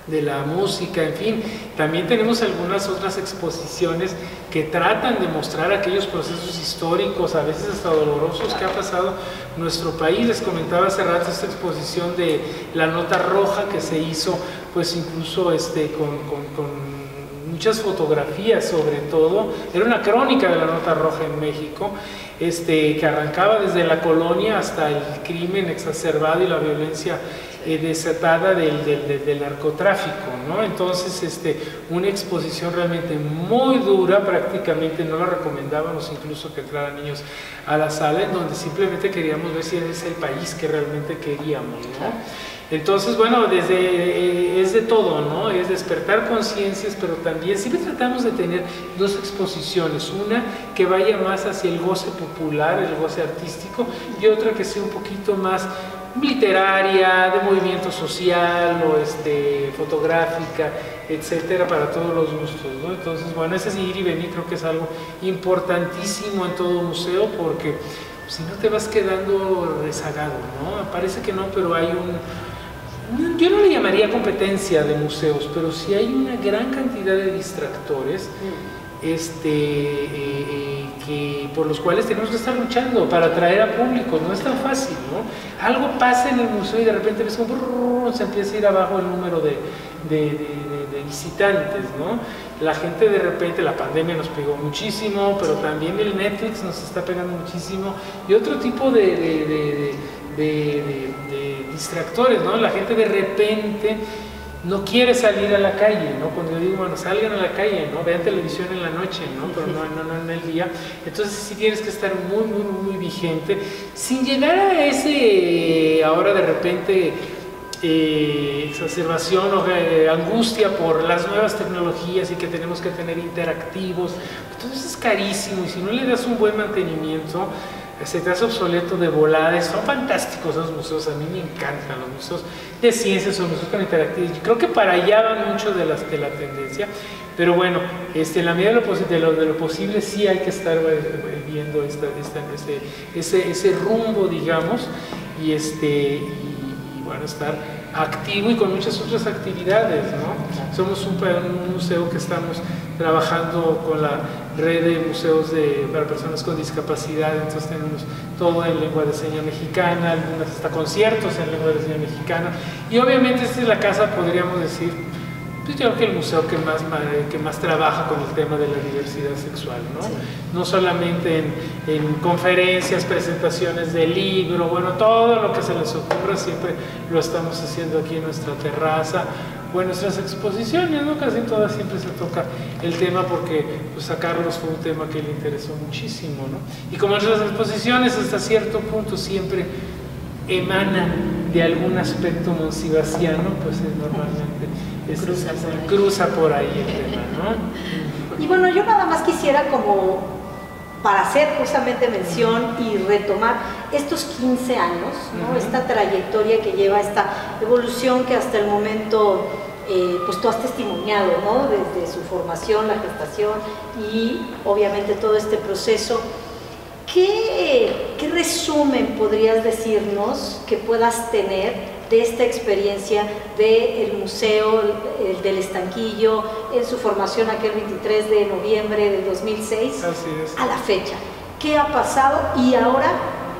de la música, en fin. También tenemos algunas otras exposiciones que tratan de mostrar aquellos procesos históricos, a veces hasta dolorosos, que ha pasado nuestro país. Les comentaba hace rato esta exposición de La Nota Roja, que se hizo pues incluso con muchas fotografías, sobre todo, era una crónica de la Nota Roja en México, que arrancaba desde la colonia hasta el crimen exacerbado y la violencia desatada del narcotráfico, ¿no? Entonces, una exposición realmente muy dura, prácticamente no la recomendábamos incluso que entraran niños a la sala, en donde simplemente queríamos ver si es el país que realmente queríamos, ¿no? Entonces, bueno, es de todo, ¿no? Es despertar conciencias, pero también siempre tratamos de tener dos exposiciones, una que vaya más hacia el goce popular, el goce artístico, y otra que sea un poquito más literaria, de movimiento social o fotográfica, etcétera, para todos los gustos, ¿no? Entonces, bueno, ese ir y venir creo que es algo importantísimo en todo museo, porque si no te vas quedando rezagado, ¿no? Parece que no, pero hay yo no le llamaría competencia de museos, pero sí hay una gran cantidad de distractores por los cuales tenemos que estar luchando para atraer a público. No es tan fácil, ¿no? Algo pasa en el museo y de repente ves como se empieza a ir abajo el número de visitantes, ¿no? La gente de repente, la pandemia nos pegó muchísimo, pero también el Netflix nos está pegando muchísimo, y otro tipo de distractores, ¿no? La gente de repente no quiere salir a la calle, ¿no? Cuando yo digo, bueno, salgan a la calle, ¿no? Vean televisión en la noche, ¿no? Pero no en el día. Entonces sí tienes que estar muy vigente, sin llegar a ahora de repente exacerbación o angustia por las nuevas tecnologías y que tenemos que tener interactivos. Entonces es carísimo, y si no le das un buen mantenimiento, se te hace obsoleto de volada. Son fantásticos esos museos, a mí me encantan los museos de ciencias o los museos con interactivos. Yo creo que para allá van mucho de la tendencia, pero bueno, en la medida de lo posible sí hay que estar viendo ese rumbo, digamos, y bueno, estar activo y con muchas otras actividades, ¿no? Somos un museo que estamos trabajando con la red de museos para personas con discapacidad, entonces tenemos todo en lengua de señas mexicana, algunos hasta conciertos en lengua de señas mexicana, y obviamente esta es la casa, podríamos decir, pues yo creo que el museo que más trabaja con el tema de la diversidad sexual, ¿no? Sí. No solamente en conferencias, presentaciones de libro, bueno, todo lo que se les ocurra siempre lo estamos haciendo aquí en nuestra terraza o en nuestras exposiciones, ¿no? Casi todas siempre se toca el tema, porque pues, a Carlos fue un tema que le interesó muchísimo, ¿no? Y como nuestras exposiciones hasta cierto punto siempre emanan de algún aspecto monsivaciano, pues normalmente cruza por ahí el tema, ¿no? Y bueno, yo nada más quisiera como para hacer justamente mención y retomar estos 15 años, ¿no? Esta trayectoria que lleva, esta evolución que hasta el momento pues tú has testimoniado, ¿no? Desde su formación, la gestación y obviamente todo este proceso. ¿Qué resumen podrías decirnos que puedas tener de esta experiencia del Museo del Estanquillo en su formación aquel 23 de noviembre del 2006 a la fecha? ¿Qué ha pasado y ahora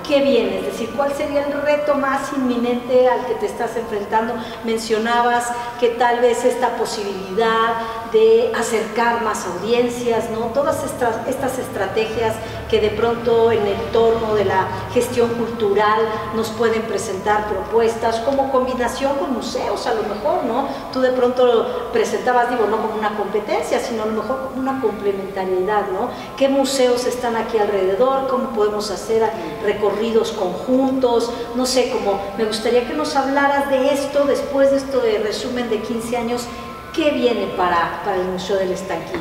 qué viene? Es decir, ¿cuál sería el reto más inminente al que te estás enfrentando? Mencionabas que tal vez esta posibilidad de acercar más audiencias, ¿no? Todas estas estrategias que de pronto en el torno de la gestión cultural nos pueden presentar propuestas como combinación con museos, a lo mejor, ¿no? Tú de pronto presentabas, digo, no como una competencia, sino a lo mejor como una complementariedad, ¿no? ¿Qué museos están aquí alrededor? ¿Cómo podemos hacer recorridos conjuntos? No sé, como me gustaría que nos hablaras de esto, después de esto de resumen de 15 años, ¿qué viene para el Museo del Estanquillo?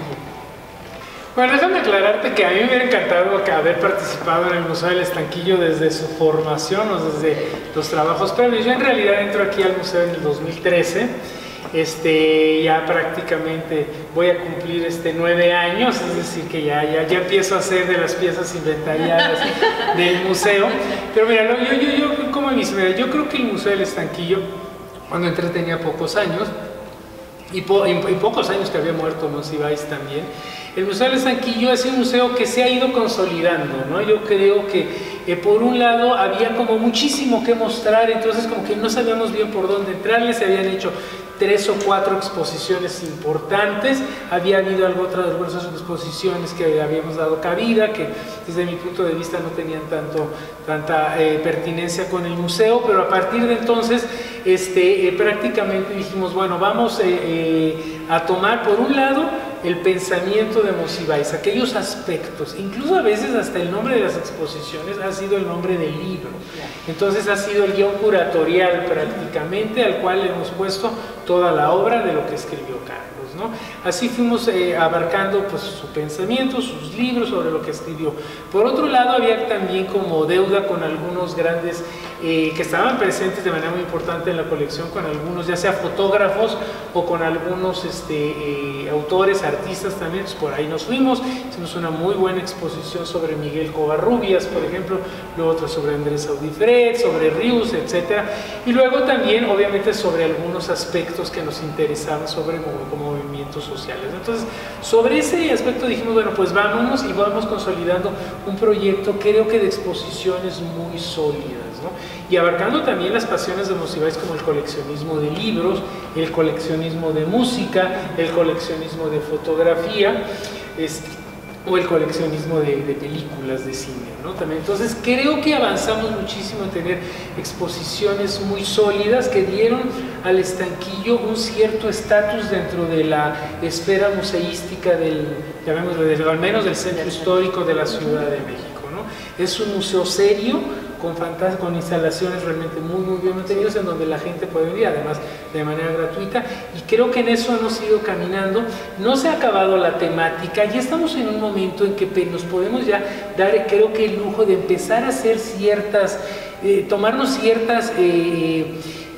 Bueno, déjame aclararte que a mí me hubiera encantado haber participado en el Museo del Estanquillo desde su formación o desde los trabajos previos. Yo en realidad entro aquí al museo en el 2013, ya prácticamente voy a cumplir 9 años, es decir que ya empiezo a hacer de las piezas inventariadas del museo. Pero mira, yo como yo creo que el Museo del Estanquillo, cuando entré tenía pocos años, y pocos años que había muerto Monsiváis también. El Museo del Estanquillo es un museo que se ha ido consolidando, ¿no? Yo creo que por un lado había como muchísimo que mostrar, entonces como que no sabíamos bien por dónde entrarle. Se habían hecho 3 o 4 exposiciones importantes, había habido algunas otras exposiciones que habíamos dado cabida, que desde mi punto de vista no tenían tanta pertinencia con el museo, pero a partir de entonces prácticamente dijimos, bueno, vamos a tomar por un lado el pensamiento de Monsiváis, aquellos aspectos, incluso a veces hasta el nombre de las exposiciones ha sido el nombre del libro. Entonces ha sido el guión curatorial prácticamente al cual le hemos puesto toda la obra de lo que escribió Carlos, ¿no? Así fuimos abarcando pues, su pensamiento, sus libros sobre lo que escribió. Por otro lado, había también como deuda con algunos grandes que estaban presentes de manera muy importante en la colección, con algunos, ya sea fotógrafos o con algunos autores, artistas también. Pues por ahí nos fuimos, hicimos una muy buena exposición sobre Miguel Covarrubias, por ejemplo, luego otra sobre Andrés Audifred, sobre Rius, etc. Y luego también, obviamente, sobre algunos aspectos que nos interesaban sobre como movimientos sociales. Entonces, sobre ese aspecto dijimos, bueno, pues vámonos y vamos consolidando un proyecto, creo que de exposiciones muy sólidas, ¿no? Y abarcando también las pasiones de Monsiváis como el coleccionismo de libros, el coleccionismo de música, el coleccionismo de fotografía, o el coleccionismo de películas de cine, ¿no? También, entonces creo que avanzamos muchísimo en tener exposiciones muy sólidas que dieron al Estanquillo un cierto estatus dentro de la esfera museística llamémoslo, al menos del centro histórico de la Ciudad de México, ¿no? Es un museo serio, con instalaciones realmente muy bien mantenidas en donde la gente puede venir, además de manera gratuita, y creo que en eso hemos ido caminando. No se ha acabado la temática, ya estamos en un momento en que nos podemos ya dar, creo que el lujo de empezar a hacer tomarnos ciertas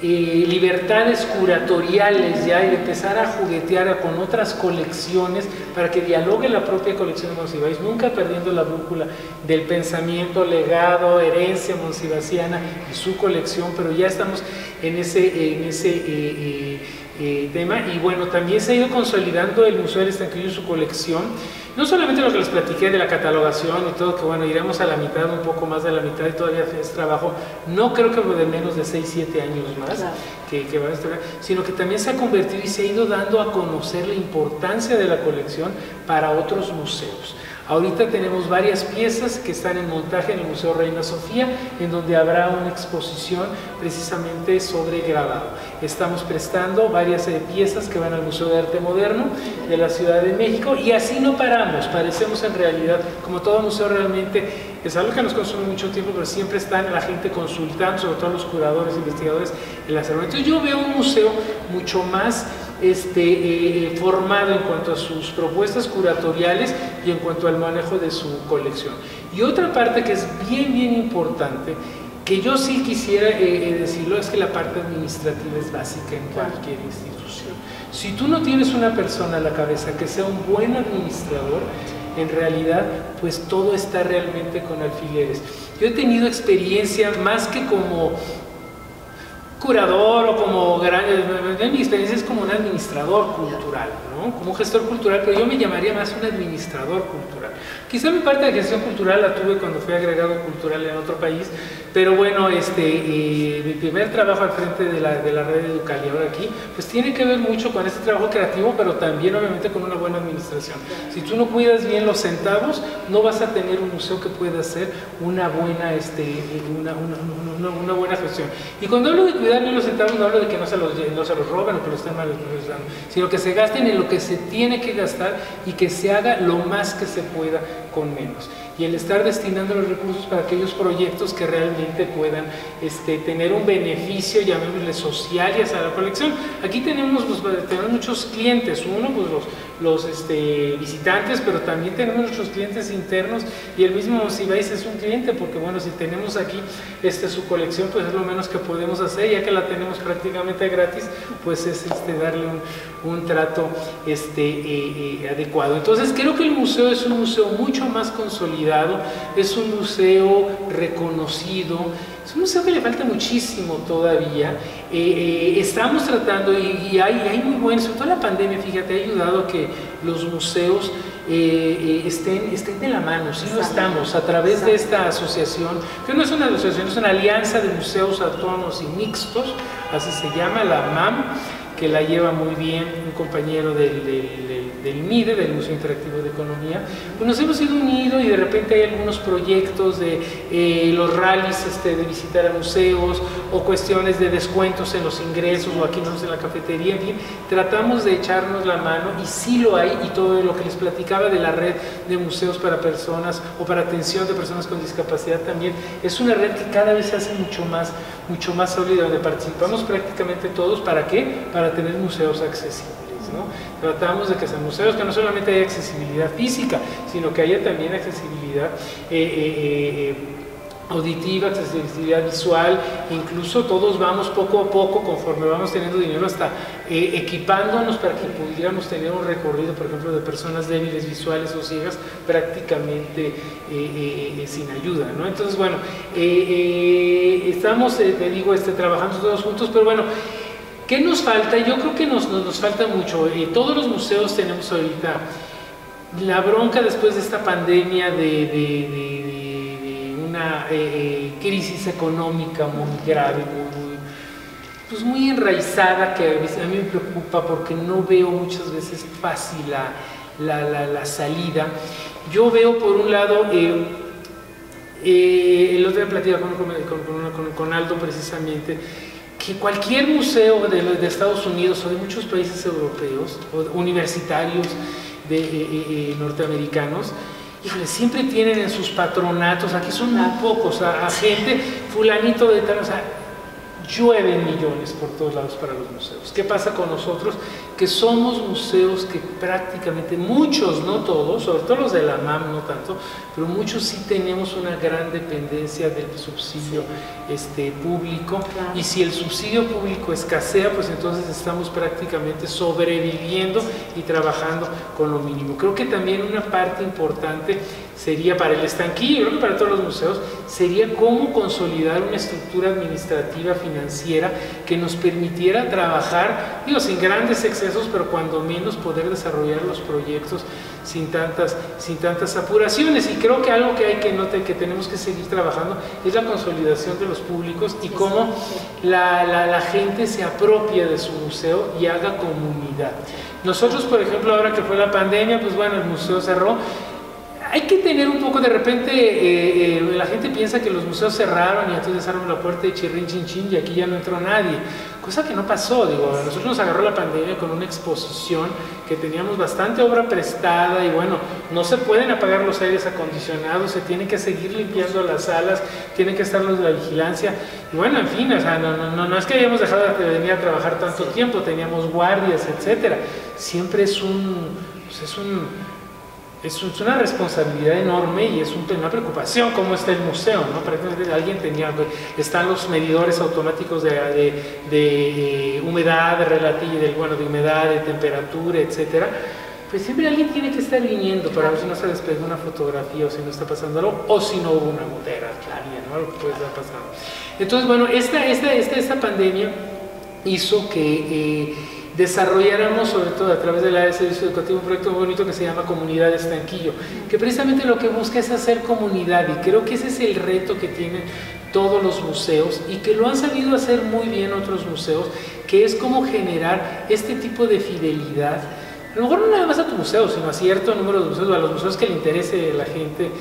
libertades curatoriales ya, y de empezar a juguetear con otras colecciones para que dialogue la propia colección de Monsiváis, nunca perdiendo la brújula del pensamiento, legado, herencia monsiváisiana y su colección, pero ya estamos en ese tema. Y bueno, también se ha ido consolidando el Museo del Estanquillo y su colección, no solamente lo que les platiqué de la catalogación y todo, que bueno, iremos a la mitad, un poco más de la mitad, y todavía es trabajo, no creo que de menos de 6, 7 años más, claro, que van a estar, sino que también se ha convertido y se ha ido dando a conocer la importancia de la colección para otros museos. Ahorita tenemos varias piezas que están en montaje en el Museo Reina Sofía, en donde habrá una exposición precisamente sobre grabado. Estamos prestando varias piezas que van al Museo de Arte Moderno de la Ciudad de México, y así no paramos. Parecemos en realidad, como todo museo realmente, es algo que nos consume mucho tiempo, pero siempre están la gente consultando, sobre todo los curadores, investigadores, el acervo. Entonces yo veo un museo mucho más formado en cuanto a sus propuestas curatoriales y en cuanto al manejo de su colección. Y otra parte que es bien importante, que yo sí quisiera decirlo, es que la parte administrativa es básica en cualquier institución. Si tú no tienes una persona a la cabeza que sea un buen administrador, en realidad pues todo está realmente con alfileres. Yo he tenido experiencia más que como curador o como mi experiencia es como un administrador cultural, ¿no? Como un gestor cultural, pero yo me llamaría más un administrador cultural. Quizá mi parte de gestión cultural la tuve cuando fui agregado cultural en otro país, pero bueno, mi primer trabajo al frente de la red Educal y ahora aquí, pues tiene que ver mucho con este trabajo creativo, pero también obviamente con una buena administración. Si tú no cuidas bien los centavos, no vas a tener un museo que pueda hacer una buena gestión. Y cuando hablo de cuidar bien los centavos, no hablo de que no se los roben o que los estén mal, sino que se gasten en lo que se tiene que gastar y que se haga lo más que se pueda con menos. Y el estar destinando los recursos para aquellos proyectos que realmente puedan tener un beneficio, llamémosle social, y hacia la colección. Aquí tenemos muchos clientes, uno, pues los visitantes, pero también tenemos nuestros clientes internos, y el mismo Monsiváis es un cliente, porque bueno, si tenemos aquí su colección, pues es lo menos que podemos hacer, ya que la tenemos prácticamente gratis, pues es darle un trato adecuado. Entonces creo que el museo es un museo mucho más consolidado, es un museo reconocido, es un museo que le falta muchísimo todavía. Estamos tratando, y hay muy buenos, sobre todo la pandemia, fíjate, ha ayudado a que los museos estén de la mano, sí lo estamos, a través de esta asociación, que no es una asociación, es una alianza de museos autónomos y mixtos, así se llama, la MAM, que la lleva muy bien, un compañero del MIDE, del Museo Interactivo de Economía. Pues nos hemos ido unidos y de repente hay algunos proyectos de los rallies de visitar a museos o cuestiones de descuentos en los ingresos o aquí nosotros en la cafetería, en fin, tratamos de echarnos la mano y sí lo hay, y todo lo que les platicaba de la red de museos para personas o para atención de personas con discapacidad también, es una red que cada vez se hace mucho más sólida, donde participamos prácticamente todos. ¿Para qué? Para tener museos accesibles, ¿no? Tratamos de que sean museos que no solamente haya accesibilidad física, sino que haya también accesibilidad auditiva, accesibilidad visual. Incluso todos vamos poco a poco, conforme vamos teniendo dinero, hasta equipándonos para que pudiéramos tener un recorrido, por ejemplo, de personas débiles visuales o ciegas, prácticamente sin ayuda, ¿no? Entonces, bueno, estamos, te digo, trabajando todos juntos, pero bueno, ¿qué nos falta? Yo creo que nos falta mucho. Todos los museos tenemos ahorita la bronca después de esta pandemia de una crisis económica muy grave, muy enraizada, que a mí me preocupa porque no veo muchas veces fácil la salida. Yo veo por un lado, el otro día platicaba con Aldo precisamente, que cualquier museo de Estados Unidos o de muchos países europeos o universitarios norteamericanos, híjole, siempre tienen en sus patronatos, aquí son muy pocos, a gente, fulanito de tal, o sea, llueven millones por todos lados para los museos. ¿Qué pasa con nosotros? Que somos museos que prácticamente, muchos, no todos, sobre todo los de la MAM no tanto, pero muchos sí tenemos una gran dependencia del subsidio público, claro. Y si el subsidio público escasea, pues entonces estamos prácticamente sobreviviendo y trabajando con lo mínimo. Creo que también una parte importante sería para el Estanquillo, creo que para todos los museos, sería cómo consolidar una estructura administrativa financiera que nos permitiera trabajar, digo, sin grandes excesos, pero cuando menos poder desarrollar los proyectos sin tantas apuraciones. Y creo que algo que tenemos que seguir trabajando es la consolidación de los públicos y cómo la gente se apropia de su museo y haga comunidad. Nosotros, por ejemplo, ahora que fue la pandemia, pues bueno, el museo cerró. Hay que tener un poco, de repente, la gente piensa que los museos cerraron y entonces cerraron la puerta de chirrin chin chin y aquí ya no entró nadie, cosa que no pasó. Digo, a nosotros nos agarró la pandemia con una exposición que teníamos bastante obra prestada y bueno, no se pueden apagar los aires acondicionados, se tienen que seguir limpiando las salas, tienen que estar los de la vigilancia y bueno, en fin, o sea, no es que hayamos dejado de venir a trabajar tanto tiempo, teníamos guardias, etcétera. Siempre es una responsabilidad enorme y es una preocupación cómo está el museo, ¿no? Prácticamente alguien están los medidores automáticos de humedad relativa, de humedad, de temperatura, etcétera. Pues siempre alguien tiene que estar viniendo para ver si no se despegó una fotografía o si no está pasando algo o si no hubo una gotera, claro, ¿no? Algo que puede estar pasando. Entonces, bueno, esta pandemia hizo que desarrolláramos, sobre todo a través del área de servicio educativo, un proyecto muy bonito que se llama Comunidad Estanquillo, que precisamente lo que busca es hacer comunidad, y creo que ese es el reto que tienen todos los museos y que lo han sabido hacer muy bien otros museos, que es cómo generar este tipo de fidelidad, a lo mejor no nada más a tu museo, sino a cierto número de museos, a los museos que le interese a la gente.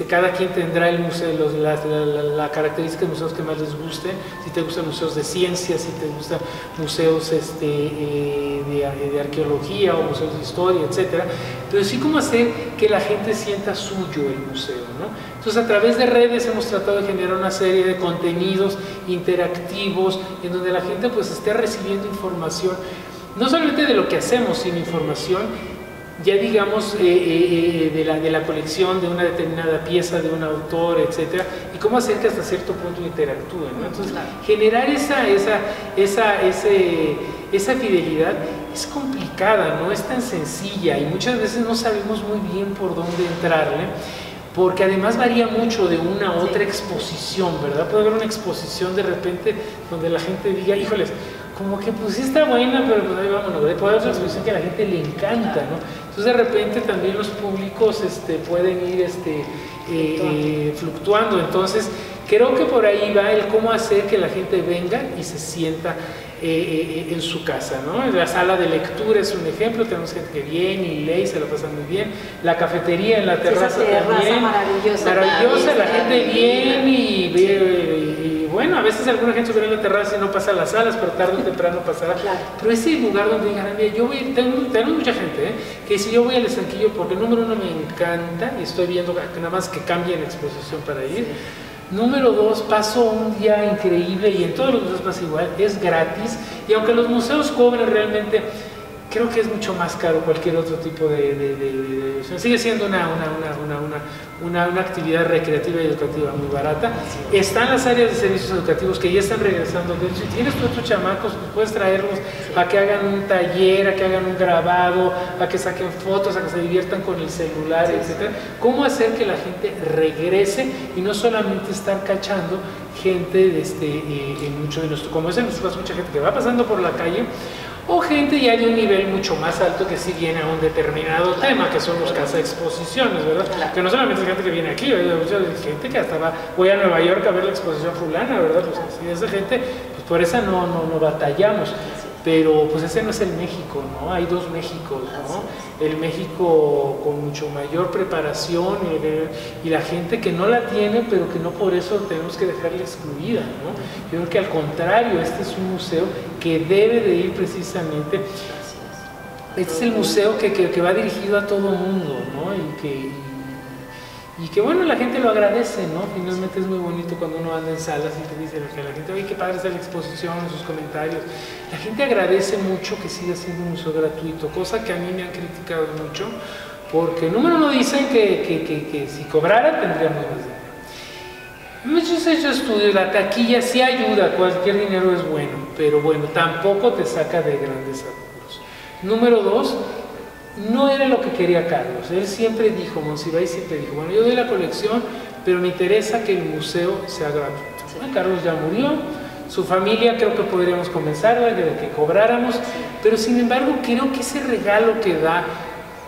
Cada quien tendrá el museo, la característica de museos que más les guste. Si te gustan museos de ciencias, si te gustan museos de arqueología o museos de historia, etcétera. Pero sí cómo hacer que la gente sienta suyo el museo, ¿no? Entonces, a través de redes hemos tratado de generar una serie de contenidos interactivos en donde la gente pues esté recibiendo información, no solamente de lo que hacemos, sino información ya digamos de la colección de una determinada pieza de un autor, etcétera, y cómo hacer que hasta cierto punto interactúen, ¿no? Entonces, generar esa fidelidad es complicada, no es tan sencilla y muchas veces no sabemos muy bien por dónde entrarle, porque además varía mucho de una a otra exposición, ¿verdad? Puede haber una exposición de repente donde la gente diga, híjoles, como que pues sí está buena, pero pues ahí vámonos, puede haber otra exposición que a la gente le encanta, ¿no? Entonces de repente también los públicos pueden ir fluctuando. Entonces Creo que por ahí va el cómo hacer que la gente venga y se sienta en su casa, ¿no? La sala de lectura es un ejemplo, tenemos gente que viene y lee y se lo pasa muy bien. La cafetería en la terraza, también maravillosa, la gente viene y bueno, a veces alguna gente sube en la terraza y no pasa a las salas, pero tarde o temprano pasará. Pero ese lugar donde digan, mira, yo voy, tengo mucha gente que dice, yo voy al Estanquillo porque número uno me encanta y estoy viendo que nada más que cambien la exposición para ir. Número dos, paso un día increíble y en todos los museos pasa igual, es gratis y aunque los museos cobren realmente, creo que es mucho más caro cualquier otro tipo de sigue siendo una actividad recreativa y educativa muy barata. Están las áreas de servicios educativos que ya están regresando. De hecho, si tienes tú otros chamacos, pues puedes traerlos a que hagan un taller, a que hagan un grabado, a que saquen fotos, a que se diviertan con el celular, etc. ¿Cómo hacer que la gente regrese y no solamente estar cachando gente en mucho de nuestro, como es en nuestro caso, mucha gente que va pasando por la calle, o gente ya de un nivel mucho más alto que sí viene a un determinado tema, que son los casas exposiciones, ¿verdad? Que no solamente es gente que viene aquí, hay mucha gente que hasta voy a Nueva York a ver la exposición fulana, ¿verdad? Pues así, esa gente, pues por esa no batallamos. Pero pues ese no es el México, ¿no? Hay dos Méxicos, ¿no? El México con mucho mayor preparación y la gente que no la tiene, pero que no por eso tenemos que dejarla excluida, ¿no? Yo creo que al contrario, este es un museo que debe de ir precisamente, este es el museo que va dirigido a todo mundo, ¿no? Y que bueno, la gente lo agradece, ¿no? Finalmente es muy bonito cuando uno anda en salas y te dice a la gente, oye, qué padre está la exposición, sus comentarios. La gente agradece mucho que siga siendo un museo gratuito, cosa que a mí me han criticado mucho, porque número uno dicen que si cobrara tendríamos más dinero. Muchos hecho estudios, la taquilla sí ayuda, cualquier dinero es bueno, pero bueno, tampoco te saca de grandes apuros. Número dos, no era lo que quería Carlos. Él siempre dijo, Monsiváis siempre dijo, bueno, yo doy la colección, pero me interesa que el museo sea gratuito. Sí. Carlos ya murió, su familia creo que podríamos comenzarla de que cobráramos, pero sin embargo creo que ese regalo que da,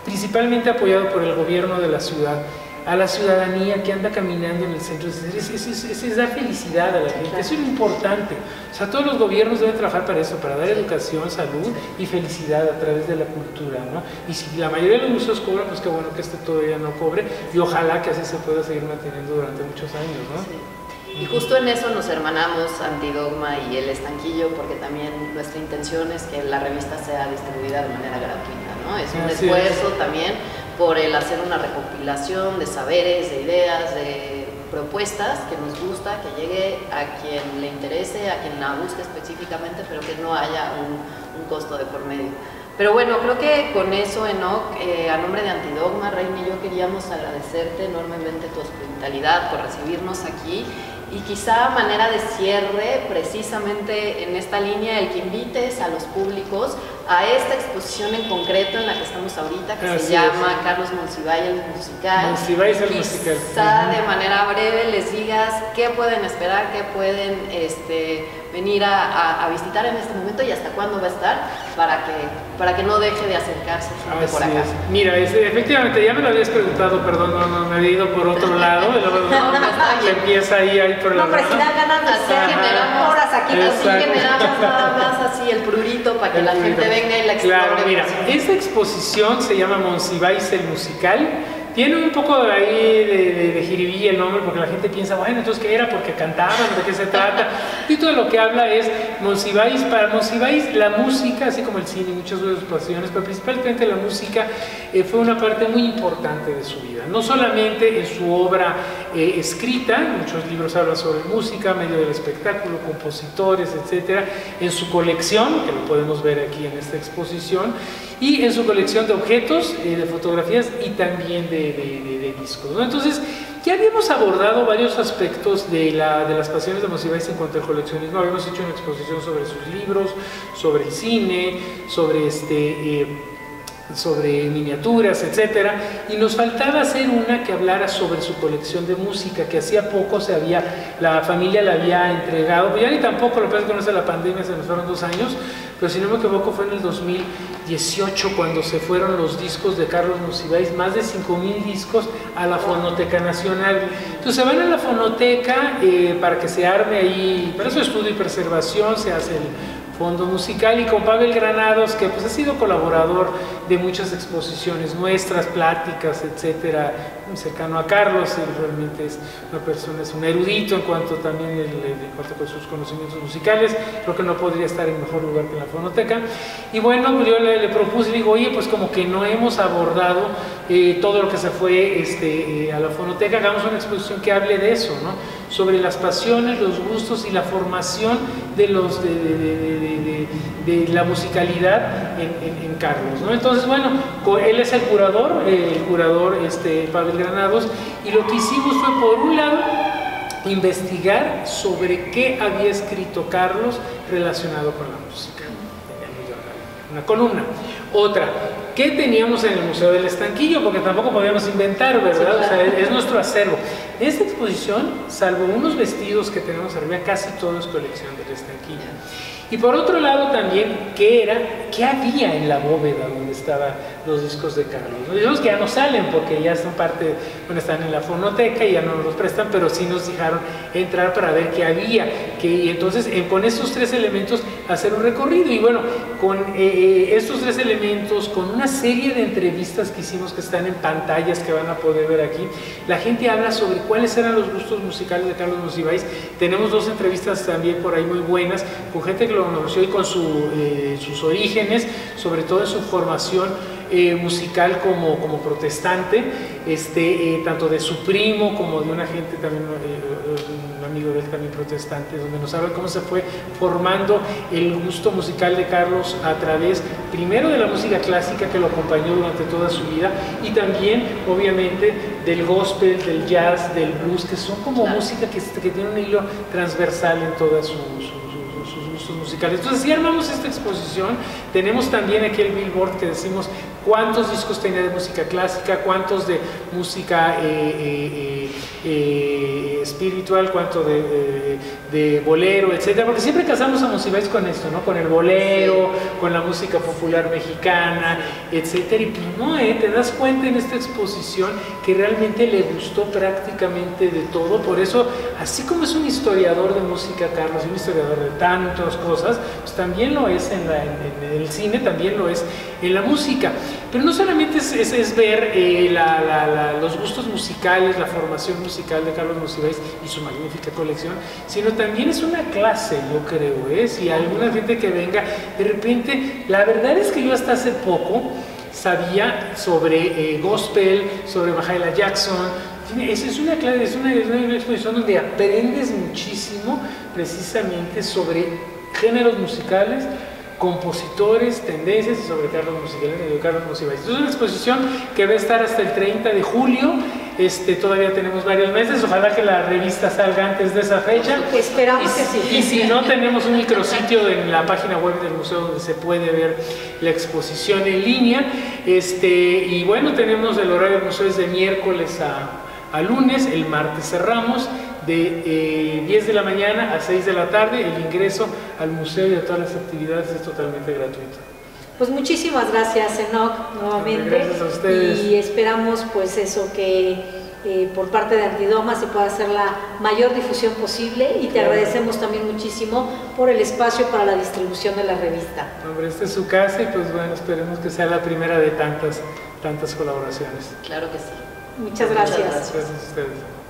principalmente apoyado por el gobierno de la ciudad, a la ciudadanía que anda caminando en el centro, es dar felicidad a la gente, eso es lo importante. O sea, todos los gobiernos deben trabajar para eso, para dar educación, salud y felicidad a través de la cultura, ¿no? Y si la mayoría de los museos cobran, pues qué bueno que este todavía no cobre y ojalá que así se pueda seguir manteniendo durante muchos años, ¿no? Sí. Y justo en eso nos hermanamos Antidogma y El Estanquillo, porque también nuestra intención es que la revista sea distribuida de manera gratuita, ¿no? Es un esfuerzo también por el hacer una recopilación de saberes, de ideas, de propuestas que nos gusta, que llegue a quien le interese, a quien la busque específicamente, pero que no haya un costo de por medio. Pero bueno, creo que con eso, Enoch, a nombre de Antidogma, Reina y yo queríamos agradecerte enormemente tu hospitalidad por recibirnos aquí y quizá a manera de cierre, precisamente en esta línea, el que invites a los públicos a esta exposición en concreto en la que estamos ahorita, que se llama Carlos Monsiváis el Musical. Monsiváis el Musical. Quizá de manera breve les digas qué pueden esperar, qué pueden venir a visitar en este momento y hasta cuándo va a estar, para que no deje de acercarse gente por acá. Mira, efectivamente, ya me lo habías preguntado, perdón, no me había ido por otro lado, se empieza ahí por la... No, pero si dan ganas de hacer horas aquí. Así generamos nada más así el prurito para que la gente venga y la explore. Claro, mira, esta exposición se llama Monsiváis el Musical. Tiene un poco ahí de jiribilla el nombre porque la gente piensa, bueno, entonces ¿qué era? Porque cantaban, ¿de qué se trata? Y todo lo que habla es Monsiváis. Para Monsiváis la música, así como el cine y muchas otras pasiones, pero principalmente la música fue una parte muy importante de su vida. No solamente en su obra escrita, muchos libros hablan sobre música, medio del espectáculo, compositores, etcétera, en su colección, que lo podemos ver aquí en esta exposición, y en su colección de objetos, de fotografías y también de discos, ¿no? Entonces, ya habíamos abordado varios aspectos de las pasiones de Monsiváis en cuanto al coleccionismo. Habíamos hecho una exposición sobre sus libros, sobre el cine, sobre sobre miniaturas, etcétera, y nos faltaba hacer una que hablara sobre su colección de música, que hacía poco la familia la había entregado, pues ya ni tampoco, lo que pasa es que no es la pandemia, se nos fueron 2 años, pero si no me equivoco fue en el 2018 cuando se fueron los discos de Carlos Monsiváis, más de 5,000 discos a la Fonoteca Nacional. Entonces se van a la fonoteca para que se arme ahí, para eso estudio y preservación, se hace el fondo musical, y con Pavel Granados, que pues ha sido colaborador de muchas exposiciones nuestras, pláticas, etcétera, muy cercano a Carlos, él realmente es una persona, es un erudito en cuanto también en cuanto con sus conocimientos musicales, creo que no podría estar en mejor lugar que en la fonoteca. Y bueno, pues yo le propuse, y digo, oye, pues como que no hemos abordado todo lo que se fue a la fonoteca, hagamos una exposición que hable de eso, ¿no? Sobre las pasiones, los gustos y la formación de la musicalidad en Carlos, ¿no? Entonces, bueno, él es el curador Pavel Granados, y lo que hicimos fue, por un lado, investigar sobre qué había escrito Carlos relacionado con la música. Una columna. Otra, ¿qué teníamos en el Museo del Estanquillo? Porque tampoco podíamos inventar, ¿verdad? O sea, es nuestro acervo. Esta exposición, salvo unos vestidos que tenemos arriba, casi todo es colección del Estanquillo. Y por otro lado también, ¿qué había en la bóveda donde estaban los discos de Carlos? Digamos que ya no salen porque ya son parte, bueno, están en la fonoteca y ya no nos los prestan, pero sí nos dejaron entrar para ver qué había. Y entonces, con estos 3 elementos, hacer un recorrido. Y bueno, con estos 3 elementos, con una serie de entrevistas que hicimos que están en pantallas que van a poder ver aquí, la gente habla sobre cuáles eran los gustos musicales de Carlos Monsiváis. Tenemos 2 entrevistas también por ahí muy buenas, con gente que lo conoció y con sus orígenes, sobre todo en su formación musical como protestante, tanto de su primo como de una gente también, un amigo de él también protestante, donde nos habla cómo se fue formando el gusto musical de Carlos a través, primero, de la música clásica que lo acompañó durante toda su vida, y también, obviamente, del gospel, del jazz, del blues, que son como música que tiene un hilo transversal en todas sus gustos musicales. Entonces, si armamos esta exposición, tenemos también aquí el billboard que decimos cuántos discos tenía de música clásica, cuántos de música espiritual, cuánto de bolero, etcétera, porque siempre casamos a Monsiváis con esto, ¿no? Con el bolero, con la música popular mexicana, etcétera, y pues no, te das cuenta en esta exposición que realmente le gustó prácticamente de todo. Por eso, así como es un historiador de música Carlos, un historiador de tantas cosas, pues también lo es en el cine, también lo es en la música. Pero no solamente es ver los gustos musicales, la formación musical de Carlos Monsiváis y su magnífica colección, sino también es una clase, yo creo, si alguna gente que venga, de repente, la verdad es que yo hasta hace poco sabía sobre gospel, sobre Mahalia Jackson. Es una clase, es una exposición donde aprendes muchísimo precisamente sobre géneros musicales, compositores, tendencias y sobre Carlos Monsiváis. Es una exposición que va a estar hasta el 30 de julio. Todavía tenemos varios meses, ojalá que la revista salga antes de esa fecha. Esperamos que sí. Y si no, tenemos un micrositio en la página web del museo donde se puede ver la exposición en línea. Y bueno, tenemos el horario del museo es de miércoles a lunes, el martes cerramos de 10 de la mañana a 6 de la tarde. El ingreso al museo y a todas las actividades es totalmente gratuito. Pues muchísimas gracias, Enoch, nuevamente. Gracias a ustedes. Y esperamos pues eso, que por parte de Antidoma se pueda hacer la mayor difusión posible, y te agradecemos también muchísimo por el espacio para la distribución de la revista. Hombre, esta es su casa y pues bueno, esperemos que sea la primera de tantas colaboraciones. Claro que sí. Muchas gracias. Gracias a ustedes.